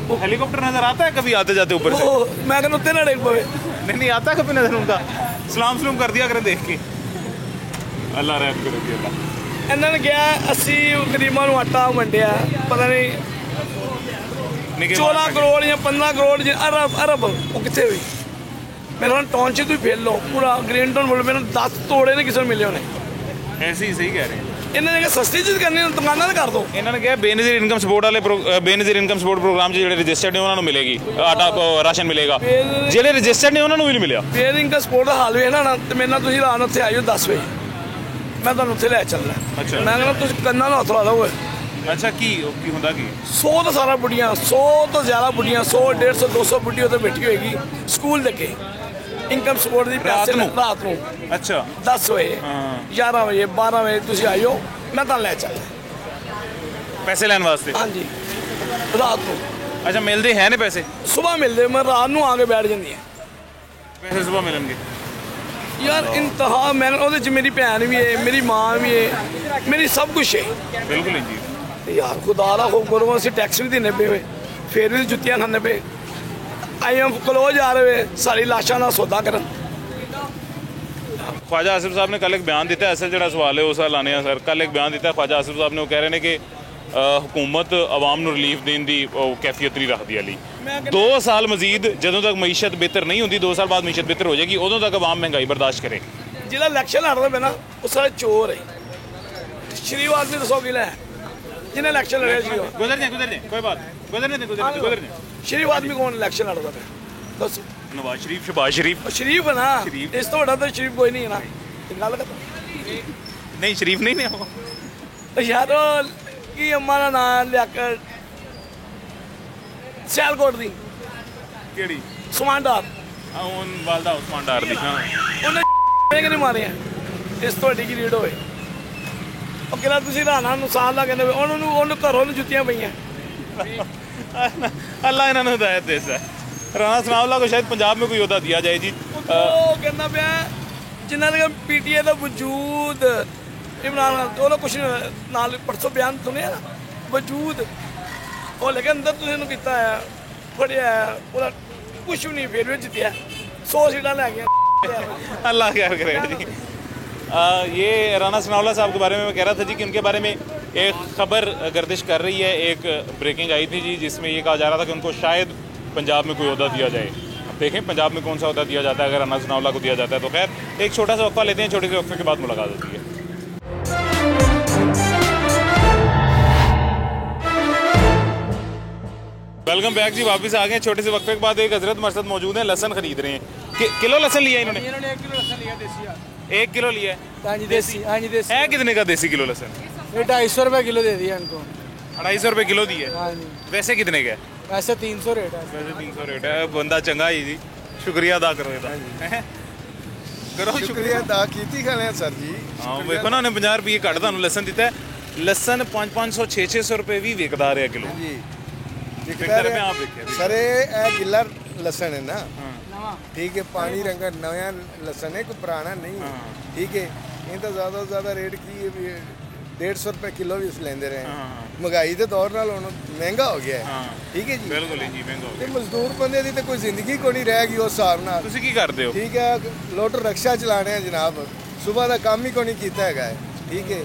वो हेलीकॉप्टर नजर आता है कभी आते जाते ऊपर से? मैं कहना उतने ना देख पावे। नहीं आता कभी नजर उनका। सलाम सलूम कर दिया करें देख के। अल्लाह रहम करे अल्लाह। इन्होंने क्या 80 गरीबां ਨੂੰ आटा वंडिया, पता नहीं 14 करोड़ या 15 करोड़ अरब वो कितने हुई। मेरा टाउनशिप भी फेल लो पूरा ग्रीन टाउन बोल, मेरे 10 तोड़े ने किसी मिले उन्हें। ऐसे ही सही कह रहे हैं। ਇਹਨਾਂ ਨੇ ਸਸਤੀ ਚੀਜ਼ ਕਰਨੀ ਦੁਕਾਨਾਂ ਤੇ ਕਰ ਦੋ। ਇਹਨਾਂ ਨੇ ਕਿਹਾ ਬੇਨਜ਼ੀਰ ਇਨਕਮ ਸਪੋਰਟ ਵਾਲੇ ਬੇਨਜ਼ੀਰ ਇਨਕਮ ਸਪੋਰਟ ਪ੍ਰੋਗਰਾਮ 'ਚ ਜਿਹੜੇ ਰਜਿਸਟਰਡ ਨੇ ਉਹਨਾਂ ਨੂੰ ਮਿਲੇਗੀ ਆਟਾ ਰਾਸ਼ਨ ਮਿਲੇਗਾ, ਜਿਹੜੇ ਰਜਿਸਟਰਡ ਨੇ ਉਹਨਾਂ ਨੂੰ ਵੀ ਨਹੀਂ ਮਿਲਿਆ। ਫੇਰ ਇਨਕਮ ਸਪੋਰਟ ਦਾ ਹਾਲ ਵੇਖਣਾ ਨਾ ਤੇ ਮੇਰੇ ਨਾਲ ਤੁਸੀਂ ਰਾਤ ਨੂੰ ਉੱਥੇ ਆਇਓ 10 ਵਜੇ, ਮੈਂ ਤੁਹਾਨੂੰ ਉੱਥੇ ਲੈ ਚੱਲਣਾ। ਅੱਛਾ। ਮੈਂ ਕਹਿੰਦਾ ਤੁਸੀਂ ਕੰਨਾਂ ਨੂੰ ਹੱਥ ਲਾ ਲਓਗੇ। ਅੱਛਾ, ਕੀ ਹੁੰਦਾ ਕੀ? 100 ਤੋਂ ਸਾਰਾ ਬੁੱਢੀਆਂ, 100 ਤੋਂ ਜ਼ਿਆਦਾ ਬੁੱਢੀਆਂ, 100 150 200 ਬੁੱਢੀ ਉੱਥੇ ਬੈਠੀ ਹੋਏਗੀ ਸਕੂਲ ਦੇ ਅੱਗੇ ਇਨਕਮ ਸਪੋਰਟ ਦੀ ਪੈਸੇ ਰਾਤ ਨੂੰ। ਅੱਛਾ। 10 ਵਜੇ 11 ਵਜੇ 12 ਵਜੇ ਤੁਸੀਂ ਆਇਓ, ਮੈਂ ਤੁਹਾਨੂੰ ਲੈ ਚੱਲਣਾ ਪੈਸੇ ਲੈਣ ਵਾਸਤੇ। ਹਾਂਜੀ ਰਾਤ ਨੂੰ। ਅੱਛਾ, ਮਿਲਦੇ ਹੈ ਨੇ ਪੈਸੇ? ਸਵੇਰ ਮਿਲਦੇ, ਮੈਂ ਰਾਤ ਨੂੰ ਆ ਕੇ ਬੈਠ ਜਾਂਦੀ ਹਾਂ। ਪੈਸੇ ਸਵੇਰ ਮਿਲਣਗੇ ਯਾਰ ਇੰਤਹਾ। ਮੈਂ ਉਹਦੇ 'ਚ ਮੇਰੀ ਭੈਣ ਵੀ ਹੈ, ਮੇਰੀ ਮਾਂ ਵੀ ਹੈ, ਮੇਰੀ ਸਭ ਕੁਛ ਹੈ। ਬਿਲਕੁਲ ਜੀ। ਯਾਰ ਖੁਦਾ ਦਾ ਖੌਫ ਕਰੋ, ਅਸੀਂ ਟੈਕਸ ਵੀ ਦੇਣੇ ਪਏ, ਫਿਰ ਵੀ ਜੁੱਤੀਆਂ ਖਾਣੇ ਪਏ। IMF ਕਲੋਜ਼ ਆ ਰਹੇ ਸਾਰੀ ਲਾਸ਼ਾਂ ਦਾ ਸੌਦਾ ਕਰਨ। ख्वाजा आसिफ साहब ने कल एक बयान दिता है, असल जो सवाल है उस लाने सर, कल एक बयान दिता है ख्वाजा आसिफ साहब ने, वो कह रहे हैं कि हुकूमत आवाम ਨੂੰ ਰਿਲੀਫ ਦੇਣ ਦੀ ਕੈਫੀਅਤ ਨਹੀਂ ਰੱਖਦੀ ਅਲੀ। 2 ਸਾਲ ਮਜ਼ੀਦ ਜਦੋਂ ਤੱਕ ਮਈਸ਼ਤ ਬਿਹਤਰ ਨਹੀਂ ਹੁੰਦੀ, 2 ਸਾਲ ਬਾਅਦ ਮਈਸ਼ਤ ਬਿਹਤਰ ਹੋ ਜਾਏਗੀ, ਉਦੋਂ ਤੱਕ ਆਵਾਮ ਮਹਿੰਗਾਈ ਬਰਦਾਸ਼ਤ ਕਰੇ। ਜਿਹੜਾ ਇਲੈਕਸ਼ਨ ਲੜਦਾ ਪਿਆ ਨਾ ਉਹ ਸਾਰੇ ਚੋਰ ਹੈ। ਸ਼ਰੀਫ ਆਦਮੀ ਦੱਸੋ ਕੀ ਲੈ ਜਿਹਨੇ ਇਲੈਕਸ਼ਨ ਲੜਿਆ ਸੀ? ਗੁਜ਼ਰ ਜਾਏ ਕੋਈ ਬਾਤ ਗੁਜ਼ਰ ਜਾਏ। ਸ਼ਰੀਫ ਆਦਮੀ ਕੌਣ ਇਲੈਕਸ਼ਨ ਲੜਦਾ ਪਿਆ ਦੱਸੋ? ਨਵਾਜ਼ ਸ਼ਰੀਫ, ਸ਼ਹਬਾਜ਼ ਸ਼ਰੀਫ। ਸ਼ਰੀਫ ਹੈ ਨਾ, ਇਸ ਤੋਂ ਵੱਡਾ ਤਾਂ ਸ਼ਰੀਫ ਕੋਈ ਨਹੀਂ ਹੈ ਨਾ। ਗੱਲ ਕਰ ਨਹੀਂ, ਸ਼ਰੀਫ ਨਹੀਂ ਨੇ ਉਹ ਯਾਰ। ਕੀ ਅੰਮਾ ਦਾ ਨਾਂ ਲਿਆ ਕੇ ਸਿਆਲਕੋਟ ਦੀ ਕਿਹੜੀ? ਸਮਾਨਦਾਰ। ਹੁਣ ਵਾਲਦਾ ਉਸਮਾਨ ਡਾਰ ਦੀ। ਹਾਂ, ਉਹਨੇ ਕਿਹਨੇ ਮਾਰੇ ਆ? ਇਸ ਤੋਂ ਵੱਡੀ ਕੀ ਰੀਡ ਹੋਏ? ਉਹ ਕਿਹੜਾ ਤੁਸੀਂ ਰਾਣਾ ਨੂੰ ਸਾਲ ਲਾ ਕਹਿੰਦੇ ਉਹਨੂੰ ਘਰੋਂ ਨੂੰ ਜੁੱਤੀਆਂ ਪਈਆਂ। अल्लाह इन्होंने हिदायत दे सा। राणा सनाउल्लाह को शायद पंजाब में कोई अहदा दिया जाए जी। ਉਹ ਕਹਿੰਦਾ ਪਿਆ ਜਿਨ੍ਹਾਂ ਦੇ PTI ਦਾ ਵਜੂਦ ਇਮਰਾਨ ਉਹਦਾ ਕੁਛ ਨਾਲ ਪਰਸੋਂ ਬਿਆਨ ਸੁਣਿਆ ਨਾ ਵਜੂਦ ਉਹ ਲੇਕਿਨ ਅੰਦਰ ਤੁਸੀਂ ਇਹਨੂੰ ਕੀਤਾ ਹੈ ਫੜਿਆ ਉਹਦਾ ਕੁਛ ਵੀ ਨਹੀਂ ਫਿਰ ਵੀ ਜਿੱਤਿਆ 100 ਸੀਟਾਂ ਲੈ ਗਿਆ। अल्लाह क्या करेगा जी। ये राणा सनाउल्लाह साहब के बारे में मैं कह रहा था जी कि उनके बारे में एक खबर गर्दिश कर रही है, एक ब्रेकिंग आई थी जी, जिसमें ये कहा जा रहा था कि उनको शायद पंजाब में कोई अहदा दिया जाए। अब देखें पंजाब में कौन सा अहदा दिया जाता है, अगर राणा सनाउल्लाह को दिया जाता है तो। खैर एक छोटा सा वक्फा लेते हैं, छोटे से वक्फे के बाद मुलाकात होती है। वेलकम बैक जी, वापस आ गए छोटे से वक्फे के बाद। एक हजरत मरसद मौजूद हैं, लहसन खरीद रहे हैं। किलो लहसन लिया इन्होंने? 1 किलो लहसन लिया देसी। 1 किलो लिया है? हाँ जी देसी। हाँ जी देसी। है कितने का देसी किलो लहसन? ये 250 रुपये किलो दे दिया इनको। 250 रुपये किलो दी है? हाँ जी। वैसे कितने का है? वैसे 300 रेट है। वैसे 300 रेट है। बंदा चंगा ही जी, शुक्रिया अदा करो ਇਹਦਾ। करो शुक्रिया अदा कीती गले सर जी। हाँ देखो ना, उन्हें 50 रुपये घट ਤੁਹਾਨੂੰ लसन दिता है। लसन 500 600 रुपये भी विकदा रहा किलो जी। विकदा रहा आप देखिए सर ये गिला लसन है ना, ठीक है, पानी रंगा नया लसन है, कोई पुराना नहीं। ठीक है, ये तो ज़्यादा से ज़्यादा रेट की 150 रुपये किलो भी लेंदे रहे हैं। महंगाई के दौर नाल हुण महंगा हो गया है। ठीक है जी, बिल्कुल जी महंगा हो ते मजदूर बंदे दी ते कोई जिंदगी को नहीं रहेगी उस हिसाब नाल। ਤੁਸੀਂ ਕੀ ਕਰਦੇ ਹੋ? ठीक है, लोटर रक्षा चलाने हैं जनाब, सुबह का काम ही को नहीं किया है। ठीक है,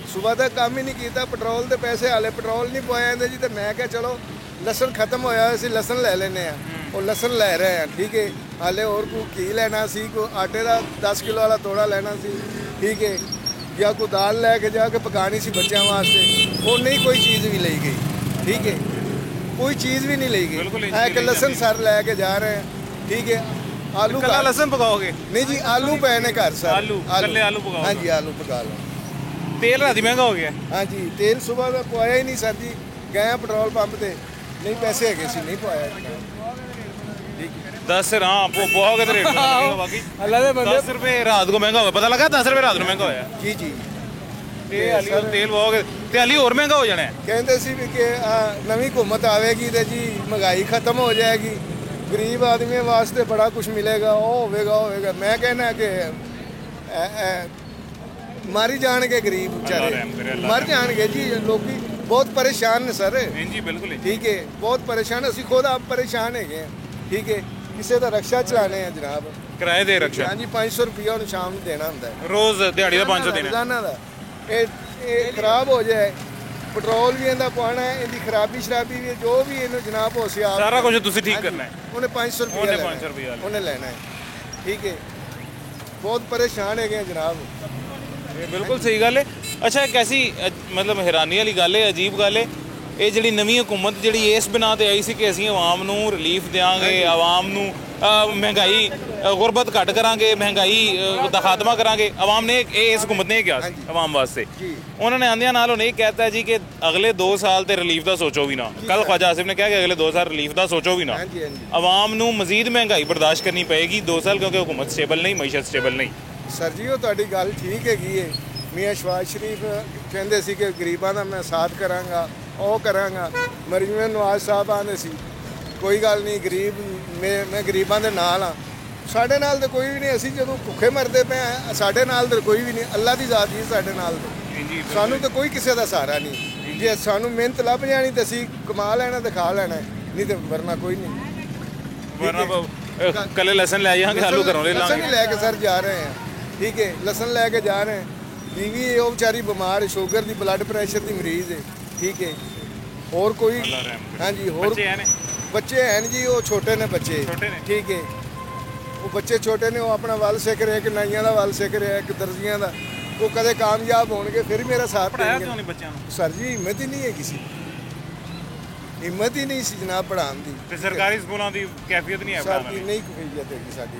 सुबह का काम ही नहीं किया, पेट्रोल के पैसे हाले पेट्रोल नहीं पवाया जी। तो मैं क्या चलो लसन खत्म होया असीं लसन ले लेने और लसन ले रहे हैं। ठीक है, हाले और कोई घी लेना सी, कोई आटे का 10 किलो वाला तोड़ा लेना सी। ठीक है, या कोई दाल लैके जाके पकानी सी बच्चों वास्ते, वो नहीं कोई चीज़ भी ली गई। ठीक है, कोई चीज़ भी नहीं ली गई। एक लसन सर लैके जा रहे हैं। ठीक है, आलू कल लसन पकाओगे? नहीं जी, आलू पे ने घर सर। आलू कल्ले आलू पकाओ? हाँ जी, आलू पका लो। तेल राती महंगा हो गया? हाँ जी, तेल सुबह का पवाया ही नहीं सर जी, गए पेट्रोल पंप पे नहीं पैसे है सी नहीं पवाया। 10 हाँ बहुत रेट बाकी अल्लाह दे बंदे 10 रुपये रात को महंगा हुआ, पता लगा 10 रुपये रात को महंगा होया जी जी। तेल बहुत ते हाली और महंगा हो जाना है। कहते सी भी कि नवी हुकूमत आवेगी तो जी महंगाई खत्म हो जाएगी, गरीब आदमी वास्ते बड़ा कुछ मिलेगा, वो होगा। मैं कहना कि मर जाएंगे गरीब बेचारे, मर जाएंगे जी। लोग बहुत परेशान ने सर जी। बिल्कुल ठीक है, बहुत परेशान, असी खुद आप परेशान है। ठीक है, किसी का रक्षा चलाने हैं जनाब, किराए दे रक्षा। हाँ जी, 500 रुपया उन्हें शाम में देना होंगे, रोज दिहाड़ी का 500 देना रोजाना का। ये खराब हो जाए, पेट्रोल भी इनका पाना है, इनकी खराबी शराबी भी जो भी इन्हें जनाब हो सी सारा कुछ तुसी ठीक करना है। उन्हें 500 रुपया उन्हें लेना है। ठीक है, बहुत परेशान है जनाब। ਬਿਲਕੁਲ ਸਹੀ ਗੱਲ ਹੈ। ਅੱਛਾ ਇੱਕ ਐਸੀ ਮਤਲਬ ਹੈਰਾਨੀ ਵਾਲੀ ਗੱਲ ਹੈ, ਅਜੀਬ ਗੱਲ ਹੈ, ਇਹ ਜਿਹੜੀ ਨਵੀਂ ਹਕੂਮਤ ਜਿਹੜੀ ਇਸ ਬਿਨਾਂ ਤੇ ਆਈ ਸੀ ਕਿ ਅਸੀਂ ਆਵਾਮ ਨੂੰ ਰਿਲੀਫ ਦਿਆਂਗੇ, ਆਵਾਮ ਨੂੰ ਮਹਿੰਗਾਈ ਗੁਰਬਤ ਘੱਟ ਕਰਾਂਗੇ, ਮਹਿੰਗਾਈ ਦਾ ਖਾਤਮਾ ਕਰਾਂਗੇ, ਆਵਾਮ ਨੇ ਇਸ ਹਕੂਮਤ ਨੇ ਕਿਹਾ ਸੀ ਆਵਾਮ ਵਾਸਤੇ। ਉਹਨਾਂ ਨੇ ਆਂਦਿਆਂ ਨਾਲ ਉਹਨੇ ਇਹ ਕਹਿਤਾ ਜੀ ਕਿ ਅਗਲੇ 2 ਸਾਲ ਤੇ ਰਿਲੀਫ ਦਾ ਸੋਚੋ ਵੀ ਨਾ। ਕੱਲ ख्वाजा आसिफ ने कहा कि अगले 2 साल रिलीफ ਦਾ ਸੋਚੋ ਵੀ ਨਾ। ਆਵਾਮ ਨੂੰ ਮਜ਼ੀਦ ਮਹਿੰਗਾਈ ਬਰਦਾਸ਼ਤ ਕਰਨੀ ਪਏਗੀ 2 ਸਾਲ, ਕਿਉਂਕਿ ਹਕੂਮਤ ਸਟੇਬਲ ਨਹੀਂ, ਮਈਸ਼ਤ ਸਟੇਬਲ ਨਹੀਂ। ਸਰ ਜੀ ਉਹ ਤੁਹਾਡੀ ਗੱਲ ਠੀਕ ਹੈਗੀ ਹੈ। ਮੀਆਂ ਸ਼ਵਾਜ਼ ਸ਼ਰੀਫ ਕਹਿੰਦੇ ਸੀ ਕਿ ਗਰੀਬਾਂ ਦਾ ਮੈਂ ਸਾਥ ਕਰਾਂਗਾ, ਉਹ ਕਰਾਂਗਾ। ਮਰਜ਼ੂਮ ਨਵਾਜ਼ ਸਾਹਿਬ ਆਉਂਦੇ ਸੀ ਕੋਈ ਗੱਲ ਨਹੀਂ ਗਰੀਬ ਮੈਂ ਗਰੀਬਾਂ ਦੇ ਨਾਲ ਹਾਂ। ਸਾਡੇ ਨਾਲ ਤਾਂ ਕੋਈ ਵੀ ਨਹੀਂ, ਅਸੀਂ ਜਦੋਂ ਭੁੱਖੇ ਮਰਦੇ ਪਏ ਹਾਂ ਸਾਡੇ ਨਾਲ ਤਾਂ ਕੋਈ ਵੀ ਨਹੀਂ। ਅੱਲਾ ਦੀ ਜ਼ਾਤ ਹੀ ਸਾਡੇ ਨਾਲ ਤਾਂ, ਸਾਨੂੰ ਤਾਂ ਕੋਈ ਕਿਸੇ ਦਾ ਸਹਾਰਾ ਨਹੀਂ। ਜੇ ਸਾਨੂੰ ਮਿਹਨਤ ਲੱਭ ਜਾਣੀ ਤਾਂ ਅਸੀਂ ਕਮਾ ਲੈਣਾ ਤੇ ਖਾ ਲੈਣਾ, ਨਹੀਂ ਤੇ ਵਰਨਾ ਕੋਈ ਨਹੀਂ। ਵਰਨਾ ਕੱਲੇ ਲਸਣ ਲੈ ਜਾਵਾਂਗੇ, ਆਲੂ ਘਰੋਂ ਲੈ ਲਾਂਗੇ। ਲਸਣ ਲੈ ਕੇ ਸਰ ਜਾ ਰਹੇ ਹਾਂ, ਠੀਕ ਹੈ, ਲਸਣ ਲੈ ਕੇ ਜਾ ਰਹੇ ਹਾਂ। बीवी ਉਹ ਵਿਚਾਰੀ ਬਿਮਾਰ ਹੈ, ਸ਼ੂਗਰ ਦੀ, ਬਲੱਡ ਪ੍ਰੈਸ਼ਰ ਦੀ ਮਰੀਜ਼ ਹੈ, ਠੀਕ ਹੈ। ਹੋਰ ਕੋਈ ਹਾਂਜੀ ਹੋਰ ਬੱਚੇ ਹਨ ਜੀ, ਉਹ ਛੋਟੇ ਨੇ ਬੱਚੇ, ਠੀਕ ਹੈ। ਉਹ ਬੱਚੇ ਛੋਟੇ ਨੇ, ਉਹ ਆਪਣਾ ਵੱਲ ਸਿੱਖ ਰਹੇ, ਇੱਕ ਨਾਈਆਂ ਦਾ ਵੱਲ ਸਿੱਖ ਰਿਹਾ, ਇੱਕ ਦਰਜੀਆਂ ਦਾ। ਉਹ ਕਦੇ ਕਾਮਯਾਬ ਹੋਣਗੇ ਫਿਰ ਮੇਰਾ ਸਾਥ ਦੇਣਗੇ। ਬੱਚਿਆਂ ਨੂੰ ਸਰ ਜੀ ਹਿੰਮਤ ਹੀ ਨਹੀਂ ਹੈ ਕਿਸੇ, ਹਿੰਮਤ ਹੀ ਨਹੀਂ ਸੀ ਜਨਾਬ ਪੜ੍ਹਾਉਣ ਦੀ। ਤੇ ਸਰਕਾਰੀ ਸਕੂਲਾਂ ਦੀ ਕੈਫੀਅਤ ਨਹੀਂ ਹੈ ਪੜ੍ਹਾਉਣ ਦੀ, ਨਹੀਂ ਕਫੀਅਤ ਹੈਗੀ ਸਾਡੀ,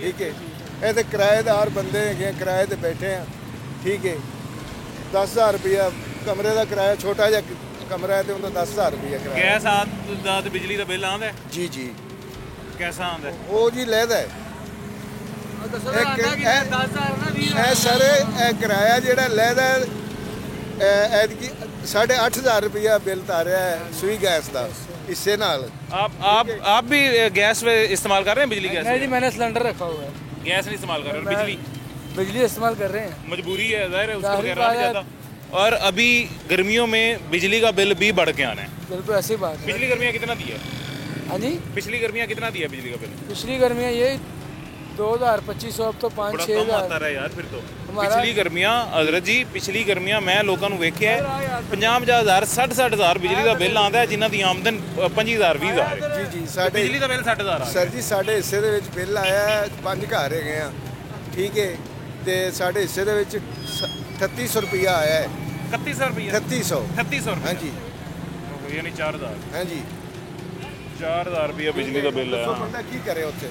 ਠੀਕ ਹੈ। ਇਹ ਤੇ ਕਿਰਾਏਦਾਰ ਬੰਦੇ ਹੈਗੇ, ਕਿਰਾਏ ਤੇ ਬੈਠੇ ਆ, ਠੀਕ ਹੈ। 10,000 ਰੁਪਇਆ ਕਮਰੇ ਦਾ ਕਿਰਾਇਆ, ਛੋਟਾ ਜਿਹਾ ਕਮਰਾ ਹੈ ਤੇ ਉਹਦਾ 10,000 ਰੁਪਇਆ ਕਿਰਾਇਆ। ਗੈਸ ਦਾ ਤੇ ਬਿਜਲੀ ਦਾ ਬਿੱਲ ਆਉਂਦਾ ਜੀ ਜੀ। ਕੈਸਾ ਆਉਂਦਾ? ਉਹ ਜੀ ਲੈਦਾ ਹੈ ਇਹ ਸਰ, ਇਹ ਕਿਰਾਇਆ ਜਿਹੜਾ ਲੈਦਾ ਐਤਕੀ 8,500 रुपया बिल तारिया है सुई गैस का इससे नाल। आप भी गैस इस्तेमाल कर रहे हैं, बिजली गैस? नहीं जी, मैंने सिलेंडर रखा हुआ है। गैस नहीं इस्तेमाल कर रहे हैं, बिजली इस्तेमाल कर रहे हैं। मजबूरी है, जाहिर है, उसके बगैर रहा नहीं जाता। और अभी गर्मियों में बिजली का बिल भी बढ़ के आना है। बिल्कुल ऐसी बात है। पिछली गर्मियाँ कितना दिया? हाँ जी, पिछली गर्मियाँ कितना दिया बिजली का बिल? पिछली गर्मियाँ ये 2,000-2,500, अब तो 5-6,000 है यार। फिर तो पिछली गर्मियाँ हजरत जी, पिछली गर्मियाँ मैं लोगों को वेख्या है 50,000 60,000 बिजली का बिल आता है, जिन्हों की आमदन 25,000-20,000 जी जी। साढ़े बिजली का बिल 60,000 सर जी साढ़े हिस्से ਦੇ ਵਿੱਚ ਬਿੱਲ ਆਇਆ 5 ਘਰ ਹੈਗੇ ਆ, ਠੀਕ ਹੈ। ਤੇ ਸਾਡੇ ਹਿੱਸੇ ਦੇ ਵਿੱਚ 3,800 ਰੁਪਇਆ ਆਇਆ ਹੈ। 3,100 रुपया? 3,300 हाँ जी, यानी 4,000। हाँ जी, 4,000 रुपया बिजली का बिल है। ਬੰਦਾ ਕੀ ਕਰੇ ਉੱਥੇ,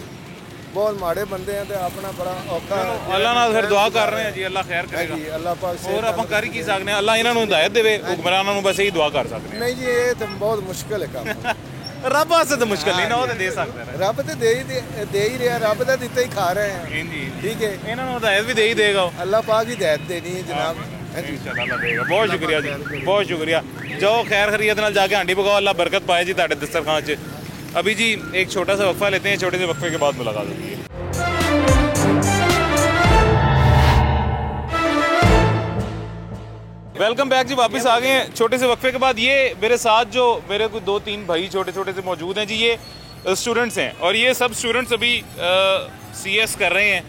ਬਹੁਤ ਮਾੜੇ ਬੰਦੇ ਆ ਤੇ ਆਪਣਾ ਬੜਾ ਔਖਾ। ਅੱਲਾ ਨਾਲ ਫਿਰ ਦੁਆ ਕਰ ਰਹੇ ਹਾਂ ਜੀ, ਅੱਲਾ ਖੈਰ ਕਰੇਗਾ ਜੀ, ਅੱਲਾ ਪਾਕ ਸੇ। ਹੋਰ ਆਪਾਂ ਕਰ ਹੀ ਕੀ ਸਕਦੇ ਹਾਂ, ਅੱਲਾ ਇਹਨਾਂ ਨੂੰ ਹਿਦਾਇਤ ਦੇਵੇ, ਹੁਕਮਰਾਨਾਂ ਨੂੰ ਬਸ ਇਹੀ ਦੁਆ ਕਰ ਸਕਦੇ ਹਾਂ। ਨਹੀਂ ਜੀ, ਇਹ ਤਾਂ ਬਹੁਤ ਮੁਸ਼ਕਲ ਹੈ ਕੰਮ। ਰੱਬ ਵਾਸਤੇ ਤਾਂ ਮੁਸ਼ਕਲ ਨਹੀਂ ਨਾ, ਉਹ ਤਾਂ ਦੇ ਸਕਦਾ ਹੈ। ਰੱਬ ਤੇ ਦੇ ਹੀ ਰਿਹਾ, ਰੱਬ ਦਾ ਦਿੱਤਾ ਹੀ ਖਾ ਰਹੇ ਆ, ਜੀ ਠੀਕ ਹੈ। ਇਹਨਾਂ ਨੂੰ ਹਿਦਾਇਤ ਵੀ ਦੇ ਹੀ ਦੇਗਾ, ਅੱਲਾ ਪਾਕ ਹੀ ਹਿਦਾਇਤ ਦੇਣੀ ਹੈ जनाब। इंशाअल्लाह अल्लाह देगा। बहुत शुक्रिया जी, बहुत शुक्रिया। जाओ खैर खैरियत नाल जाके हांडी पकाओ, अल्लाह बरकत पाए जी तुहाडे दस्तरखान च। अभी जी एक छोटा सा वक्फा लेते हैं, छोटे से वक्फे के बाद मुलाकात होगी। वेलकम बैक जी, वापस आ गए हैं छोटे से वक्फे के बाद। ये मेरे साथ जो मेरे को 2-3 भाई छोटे छोटे से मौजूद हैं जी, ये स्टूडेंट्स हैं और ये सब स्टूडेंट्स अभी CS कर रहे हैं।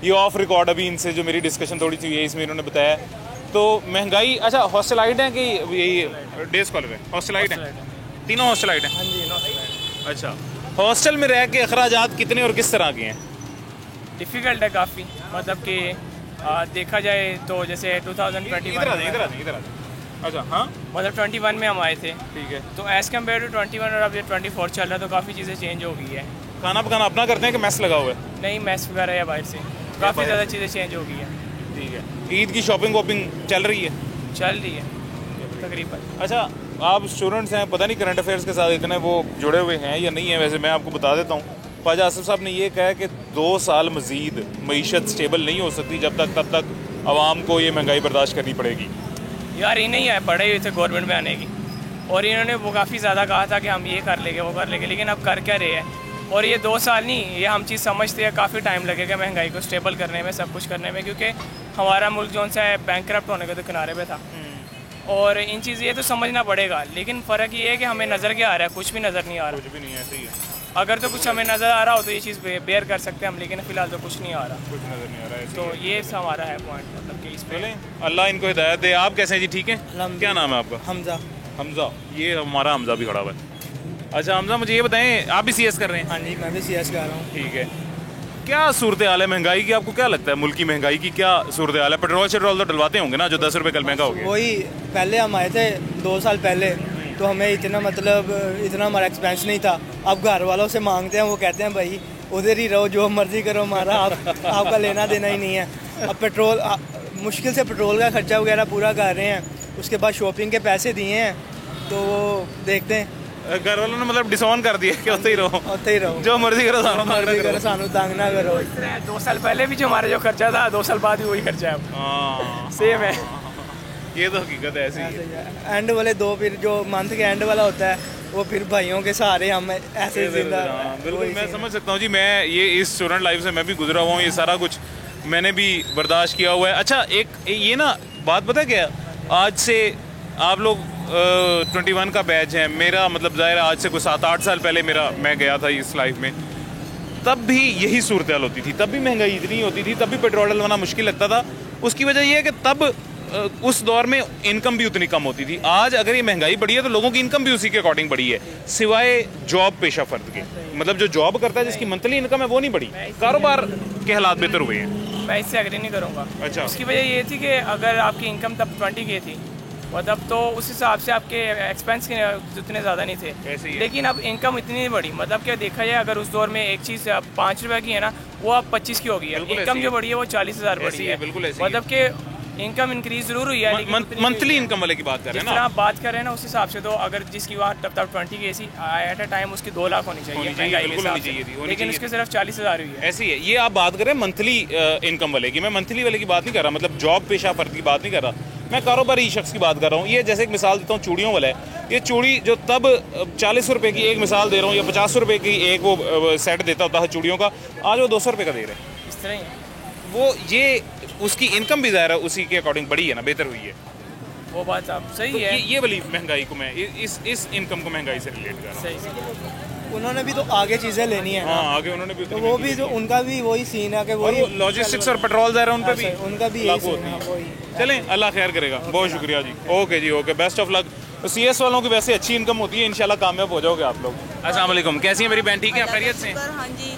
ये ऑफ रिकॉर्ड अभी इनसे जो मेरी डिस्कशन थोड़ी सी हुई है, इसमें इन्होंने बताया तो महंगाई। अच्छा, हॉस्टलाइट हैं कि यही डे स्कॉलर है? हॉस्टलाइट हैं, तीनों हॉस्टलाइट हैं। अच्छा, हॉस्टल में रह के अखराजात कितने और किस तरह के हैं? डिफ़िकल्ट है काफ़ी, मतलब कि देखा जाए तो जैसे 2021 इधर अच्छा हाँ, मतलब 21 में हम आए थे, ठीक है। तो एज़ कम्पेयर टू 21 और अब ये 24 चल रहा है, तो काफ़ी चीज़ें चेंज हो गई है। खाना पकाना अपना करते हैं कि मैस लगा हुआ है? नहीं, मैस वगैरह या बाहर से, काफ़ी ज़्यादा चीज़ें चेंज हो गई है। ठीक है। ईद की शॉपिंग वॉपिंग चल रही है? चल रही है तकरीबन। अच्छा, आप स्टूडेंट्स हैं, पता नहीं करंट अफेयर्स के साथ इतने वो जुड़े हुए हैं या नहीं है। वैसे मैं आपको बता देता हूँ, ख्वाजा आसिफ साहब ने ये कहा है कि 2 साल मज़ीद मईशत स्टेबल नहीं हो सकती जब तब तक आवाम को ये महंगाई बर्दाश्त करनी पड़ेगी। यार ये नहीं है, पढ़े हुए थे गवर्नमेंट में आने की, और इन्होंने वो काफ़ी ज़्यादा कहा था कि हम ये कर लेंगे वो कर लेंगे, लेकिन अब कर क्या रहे हैं। और ये 2 साल नहीं, ये हम चीज़ समझते हैं काफ़ी टाइम लगेगा महंगाई को स्टेबल करने में, सब कुछ करने में, क्योंकि हमारा मुल्क जो सा है बैंकरप्ट होने के तो किनारे पे था। और इन चीज़ ये तो समझना पड़ेगा, लेकिन फ़र्क ये है कि हमें नज़र क्या आ रहा है, कुछ भी नज़र नहीं आ रहा। कुछ भी नहीं है, सही है। अगर तो कुछ हमें नज़र आ रहा हो तो ये चीज़ बेयर कर सकते हैं हम, लेकिन फ़िलहाल तो कुछ नहीं आ रहा, कुछ नज़र नहीं आ रहा है। तो ये हमारा है पॉइंट, मतलब कि इस पर अल्लाह इनको हिदायत दे। आप कैसे हैं जी? ठीक है। क्या नाम है आपका? हमजा। हमजा, ये हमारा हमजा भी खड़ा हुआ है। अच्छा हमजा, मुझे ये बताएं, आप भी CS कर रहे हैं? हाँ जी, मैं भी CS कर रहा हूँ। ठीक है। क्या सूरत हाल है महंगाई की? आपको क्या लगता है मुल्क की महंगाई की क्या सूरत हाल है? पेट्रोल शेट्रोल तो डलवाते होंगे ना, जो 10 रुपये कल महंगा हो गया। वही पहले हम आए थे 2 साल पहले, तो हमें इतना हमारा एक्सपेंस नहीं था। अब घर वालों से मांगते हैं, वो कहते हैं भाई उधर ही रहो, जो मर्जी करो, हमारा आपका लेना देना ही नहीं है। अब पेट्रोल मुश्किल से पेट्रोल का खर्चा वगैरह पूरा कर रहे हैं, उसके बाद शॉपिंग के पैसे दिए हैं, तो वो देखते हैं। घर वालों ने मतलब डिसऑन कर दिया कि उत्ते ही रहो, जो मर्जी करो, सानू तंग ना करो। 2 साल पहले भी जो हमारा जो खर्चा था 2 साल बाद भी वही खर्चा है, सेम है। ये तो हकीकत है, ऐसी है। एंड वाले 2 फिर जो मंथ के एंड वाला होता है, वो फिर भाइयों के सहारे हम ऐसे जिंदा। बिल्कुल मैं समझ सकता हूँ जी, मैं ये इस स्टूडेंट लाइफ से मैं भी गुजरा हुआ हूँ, ये सारा कुछ मैंने भी बर्दाश्त किया हुआ है। अच्छा, एक ये ना बात पता क्या, आज से आप लोग 21 का बैच है, मेरा मतलब ज़ाहिर है आज से कुछ 7-8 साल पहले मैं गया था इस लाइफ में, तब भी यही सूरत हाल होती थी, तब भी महंगाई इतनी होती थी, तब भी पेट्रोल डलवाना मुश्किल लगता था। उसकी वजह यह है कि तब उस दौर में इनकम भी उतनी कम होती थी। आज अगर ये महंगाई बढ़ी है तो लोगों की इनकम भी उसी के अकॉर्डिंग बढ़ी है, सिवाय जॉब पेशा फर्द के। मतलब जो जॉब करता है, जिसकी मंथली इनकम है, वो नहीं बढ़ी, कारोबार के हालात बेहतर हुए हैं। मैं इससे एग्री नहीं करूँगा। अच्छा, उसकी वजह ये थी कि अगर आपकी इनकम तब 20K थी, मतलब तो उस हिसाब से आपके एक्सपेंस उतने ज़्यादा नहीं थे, लेकिन अब इनकम इतनी नहीं बढ़ी। मतलब क्या देखा जाए, अगर उस दौर में एक चीज़ 5 रुपये की है ना, वो अब 25 की हो गई है। इनकम जो बढ़ी है वो 40,000 बढ़ी है। मतलब कि इनकम इंक्रीज जरूर हुई है, लेकिन मंथली इनकम वाले की बात कर रहे हैं ना आप बात कर रहे हैं ना, उस हिसाब से तो अगर जिसकी वहाँ तब 20K थी एट अ टाइम, उसकी 2 लाख होनी चाहिए, लेकिन उसके सिर्फ 40,000 हुई है। ऐसी है। ये आप बात करें मंथली इनकम वाले की, मैं मंथली वाले की बात नहीं कर रहा, मतलब जॉब पेशा फर्द की बात नहीं कर रहा, मैं कारोबारी शख्स की बात कर रहा हूँ। ये जैसे एक मिसाल देता हूँ, चूड़ियों वाला है। ये चूड़ी जो तब 40 रुपये की, एक मिसाल दे रहा हूँ, या 50 रुपये की एक वो सेट देता होता है चूड़ियों का, आज वो 200 रुपये का दे रहे हैं। इस तरह ही वो ये उसकी इनकम भी ज़ाहिर है उसी के अकॉर्डिंग बढ़ी है ना, बेहतर हुई है। वो बात आप सही तो है। ये वाली महंगाई को मैं इस इनकम को महंगाई से रिलेट कर रहा हूँ। उन्होंने भी तो आगे चीज़ें लेनी है। हाँ, आगे उन्होंने भी तो वो भी जो उनका भी वही सीन है कि वही लॉजिस्टिक्स और पेट्रोल ज़ाहिर है, उन पर भी उनका भी यही सीन है। वही चलें, अल्लाह खैर करेगा। बहुत शुक्रिया जी। ओके जी, okay, best of luck. CS वालों की वैसे अच्छी इनकम होती है, इंशाल्लाह कामयाब हो जाओगे आप लोग। अस्सलाम वालेकुम, कैसी है मेरी बहन? ठीक है, खैरियत से? हाँ जी।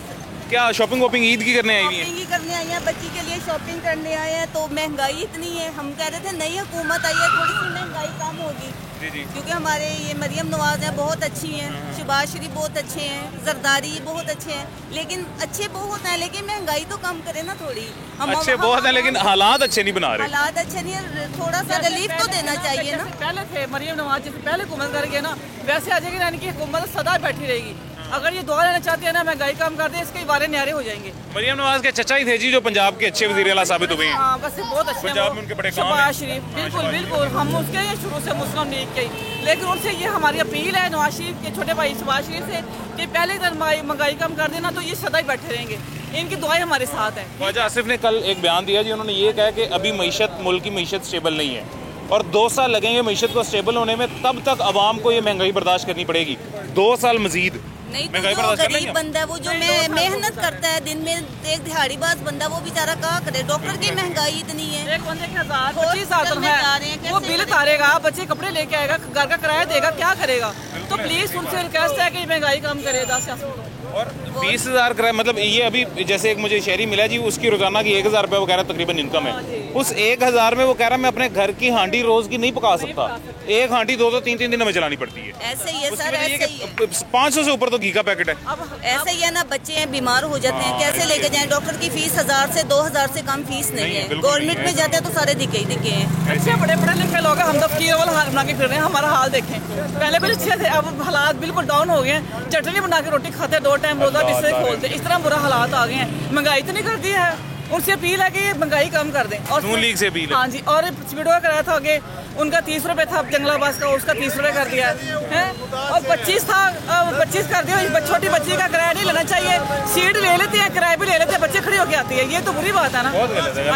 क्या शॉपिंग वॉपिंग ईद की करने आई हुई है? शॉपिंग ही करने आई हैं, बच्ची के लिए शॉपिंग करने आए हैं। तो महंगाई इतनी है, हम कह रहे थे नई हुकूमत आई है, थोड़ी सी महंगाई कम होगी, क्योंकि हमारे ये मरियम नवाज हैं, बहुत अच्छी हैं, शहबाज शरीफ बहुत अच्छे हैं, जरदारी बहुत अच्छे हैं, लेकिन अच्छे बहुत हैं, लेकिन महंगाई तो कम करे ना थोड़ी। हम अच्छे बहुत हैं, लेकिन हालात अच्छे नहीं बना रहे। हालात अच्छे नहीं है, थोड़ा सा रिलीफ तो देना चाहिए ना। पहले थे मरियम नवाज जैसे पहले हुकूमत करके ना, वैसे आ जाएगी, यानी कि हुकूमत सदा बैठी रहेगी। अगर ये दुआ लेना चाहती है ना, महंगाई कम कर दे, इसके बारे न्यारे हो जाएंगे। मरियम नवाज के चचा ही थे जी, जो पंजाब के अच्छे वज़ीर आला साबित हुए हैं। हाँ, बस बहुत अच्छे पंजाब में उनके बड़े काम हैं। शहबाज शरीफ, बिल्कुल बिल्कुल, हम उसके हैं शुरू से मुस्लिम लीग के, लेकिन उनसे ये हमारी अपील है नवाज शरीफ के छोटे भाई शहबाज शरीफ से कि पहले महंगाई कम कर देना, तो ये सदा ही बैठे रहेंगे, इनकी दुआएं हमारे साथ हैं। ख्वाजा आसिफ ने कल एक बयान दिया जी, उन्होंने ये कहा कि अभी मीशत, मुल्क की मीशत स्टेबल नहीं है और 2 साल लगेंगे मीशत को स्टेबल होने में, तब तक आवाम को ये महंगाई बर्दाश्त करनी पड़ेगी। 2 साल मजीद नहीं तो जो गरीब बंदा है, वो जो मेहनत करता है, दिन में एक दिहाड़ीबाज बंदा, वो बेचारा क्या करे? डॉक्टर की महंगाई इतनी है, एक बंदे के 1025,000 है, वो बिल तारेगा, बच्चे कपड़े लेके आएगा, घर का किराया देगा, क्या करेगा? तो प्लीज उनसे रिक्वेस्ट है कि महंगाई कम करे। 10 और 20,000 किराया, मतलब ये अभी जैसे एक मुझे शहरी मिला जी, उसकी रोजाना की 1,000 रुपये वगैरह तकरीबन इनकम है। उस 1,000 में वो कह रहा है मैं अपने घर की हांडी रोज की नहीं पका सकता, एक हांडी 2-2 3-3 दिन में चलानी पड़ती है। ऐसे ही है सर, ऐसे ही है। 500 से ऊपर तो घी का पैकेट है। अब ऐसे ही है ना, बच्चे हैं बीमार हो जाते हैं, कैसे लेके जाएं? डॉक्टर की फीस 1000 से 2000 से कम फीस नहीं है। गवर्नमेंट में जाते हैं तो सारे दिखे ही दिखे हैं। अच्छे बड़े पढ़े लिखे लोग हैं, हम तो फकीर वाला हाल बना के फिर रहे हैं। हमारा हाल देखें, पहले कुछ अच्छे थे, अब हालात बिल्कुल डाउन हो गए हैं। चटनी बना के रोटी खाते, 2 टाइम रोजा बिस्तर खोलते, इस तरह बुरा हालात आ गए हैं। महंगाई इतनी कर दी है, उनसे अपील है कि ये महंगाई कम कर दें। और नून लीग से अपील है। हाँ जी, और स्पीडो का कराया था आगे, उनका 30 रुपये था जंगला बस का, उसका 30 रुपये कर दिया है, और 25 था, 25 कर दिया। छोटी बच्ची का किराया नहीं लेना चाहिए, सीट ले लेते हैं, किराया भी ले लेते हैं, बच्चे खड़ी होकर आती है, ये तो बुरी बात है ना,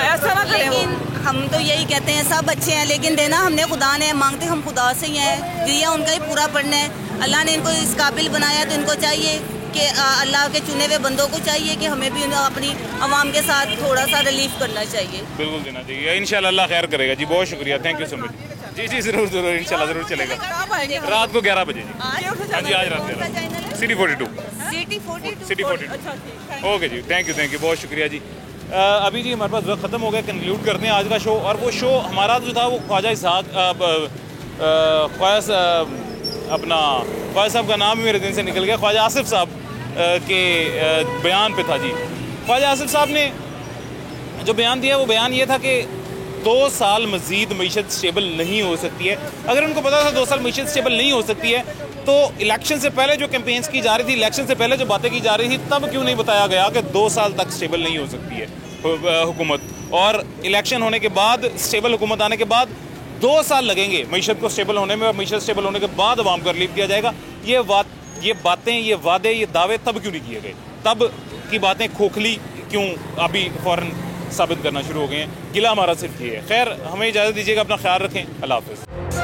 ऐसा ना करें। लेकिन हम तो यही कहते हैं, सब अच्छे हैं, लेकिन देना हमने खुदा ने, मांगते हम खुदा से ही हैं, दिया उनका ही पूरा पढ़ना है। अल्लाह ने इनको इस काबिल बनाया, तो इनको चाहिए कि अल्लाह के चुने हुए बंदों को चाहिए कि हमें भी अपनी आवाम के साथ थोड़ा सा रिलीफ करना चाहिए। बिल्कुल देना चाहिए, इंशाल्लाह अल्लाह खैर करेगा जी। बहुत शुक्रिया, थैंक यू सो मच। जी जी, जरूर जरूर, इंशाल्लाह जरूर चलेगा। रात को 11 बजे जी। हाँ जी, आज रात 11 City 42। City 42 city 42। अच्छा ठीक, ओके जी, थैंक यू, बहुत शुक्रिया जी। अभी जी हमारे पास वक्त ख़त्म हो गया, कंक्लूड करते हैं आज का शो। और वो शो हमारा जो था वो ख्वाजा इसहाक अपना ख्वाजा साहब का नाम भी मेरे दिन से निकल गया, ख्वाजा आसिफ साहब के बयान पे था जी। ख्वाजा आसिफ साहब ने जो बयान दिया वो बयान ये था कि 2 साल मज़ीद मीशत स्टेबल नहीं हो सकती है। अगर उनको पता था 2 साल मीशत स्टेबल नहीं हो सकती है तो इलेक्शन से पहले जो कैंपेन्स की जा रही थी, इलेक्शन से पहले जो बातें की जा रही थी, तब क्यों नहीं बताया गया कि 2 साल तक स्टेबल नहीं हो सकती है हुकूमत, और इलेक्शन होने के बाद स्टेबल हुकूमत आने के बाद 2 साल लगेंगे मीशत को स्टेबल होने में, और मीशत स्टेबल होने के बाद आवाम को रिलीफ दिया जाएगा। ये बातें, ये वादे, ये दावे तब क्यों नहीं किए गए? तब की बातें खोखली क्यों अभी फ़ौरन साबित करना शुरू हो गए हैं? गिला हमारा सिर्फ ये है। खैर, हमें इजाज़त दीजिएगा, अपना ख्याल रखें, अल्लाह हाफ़िज़।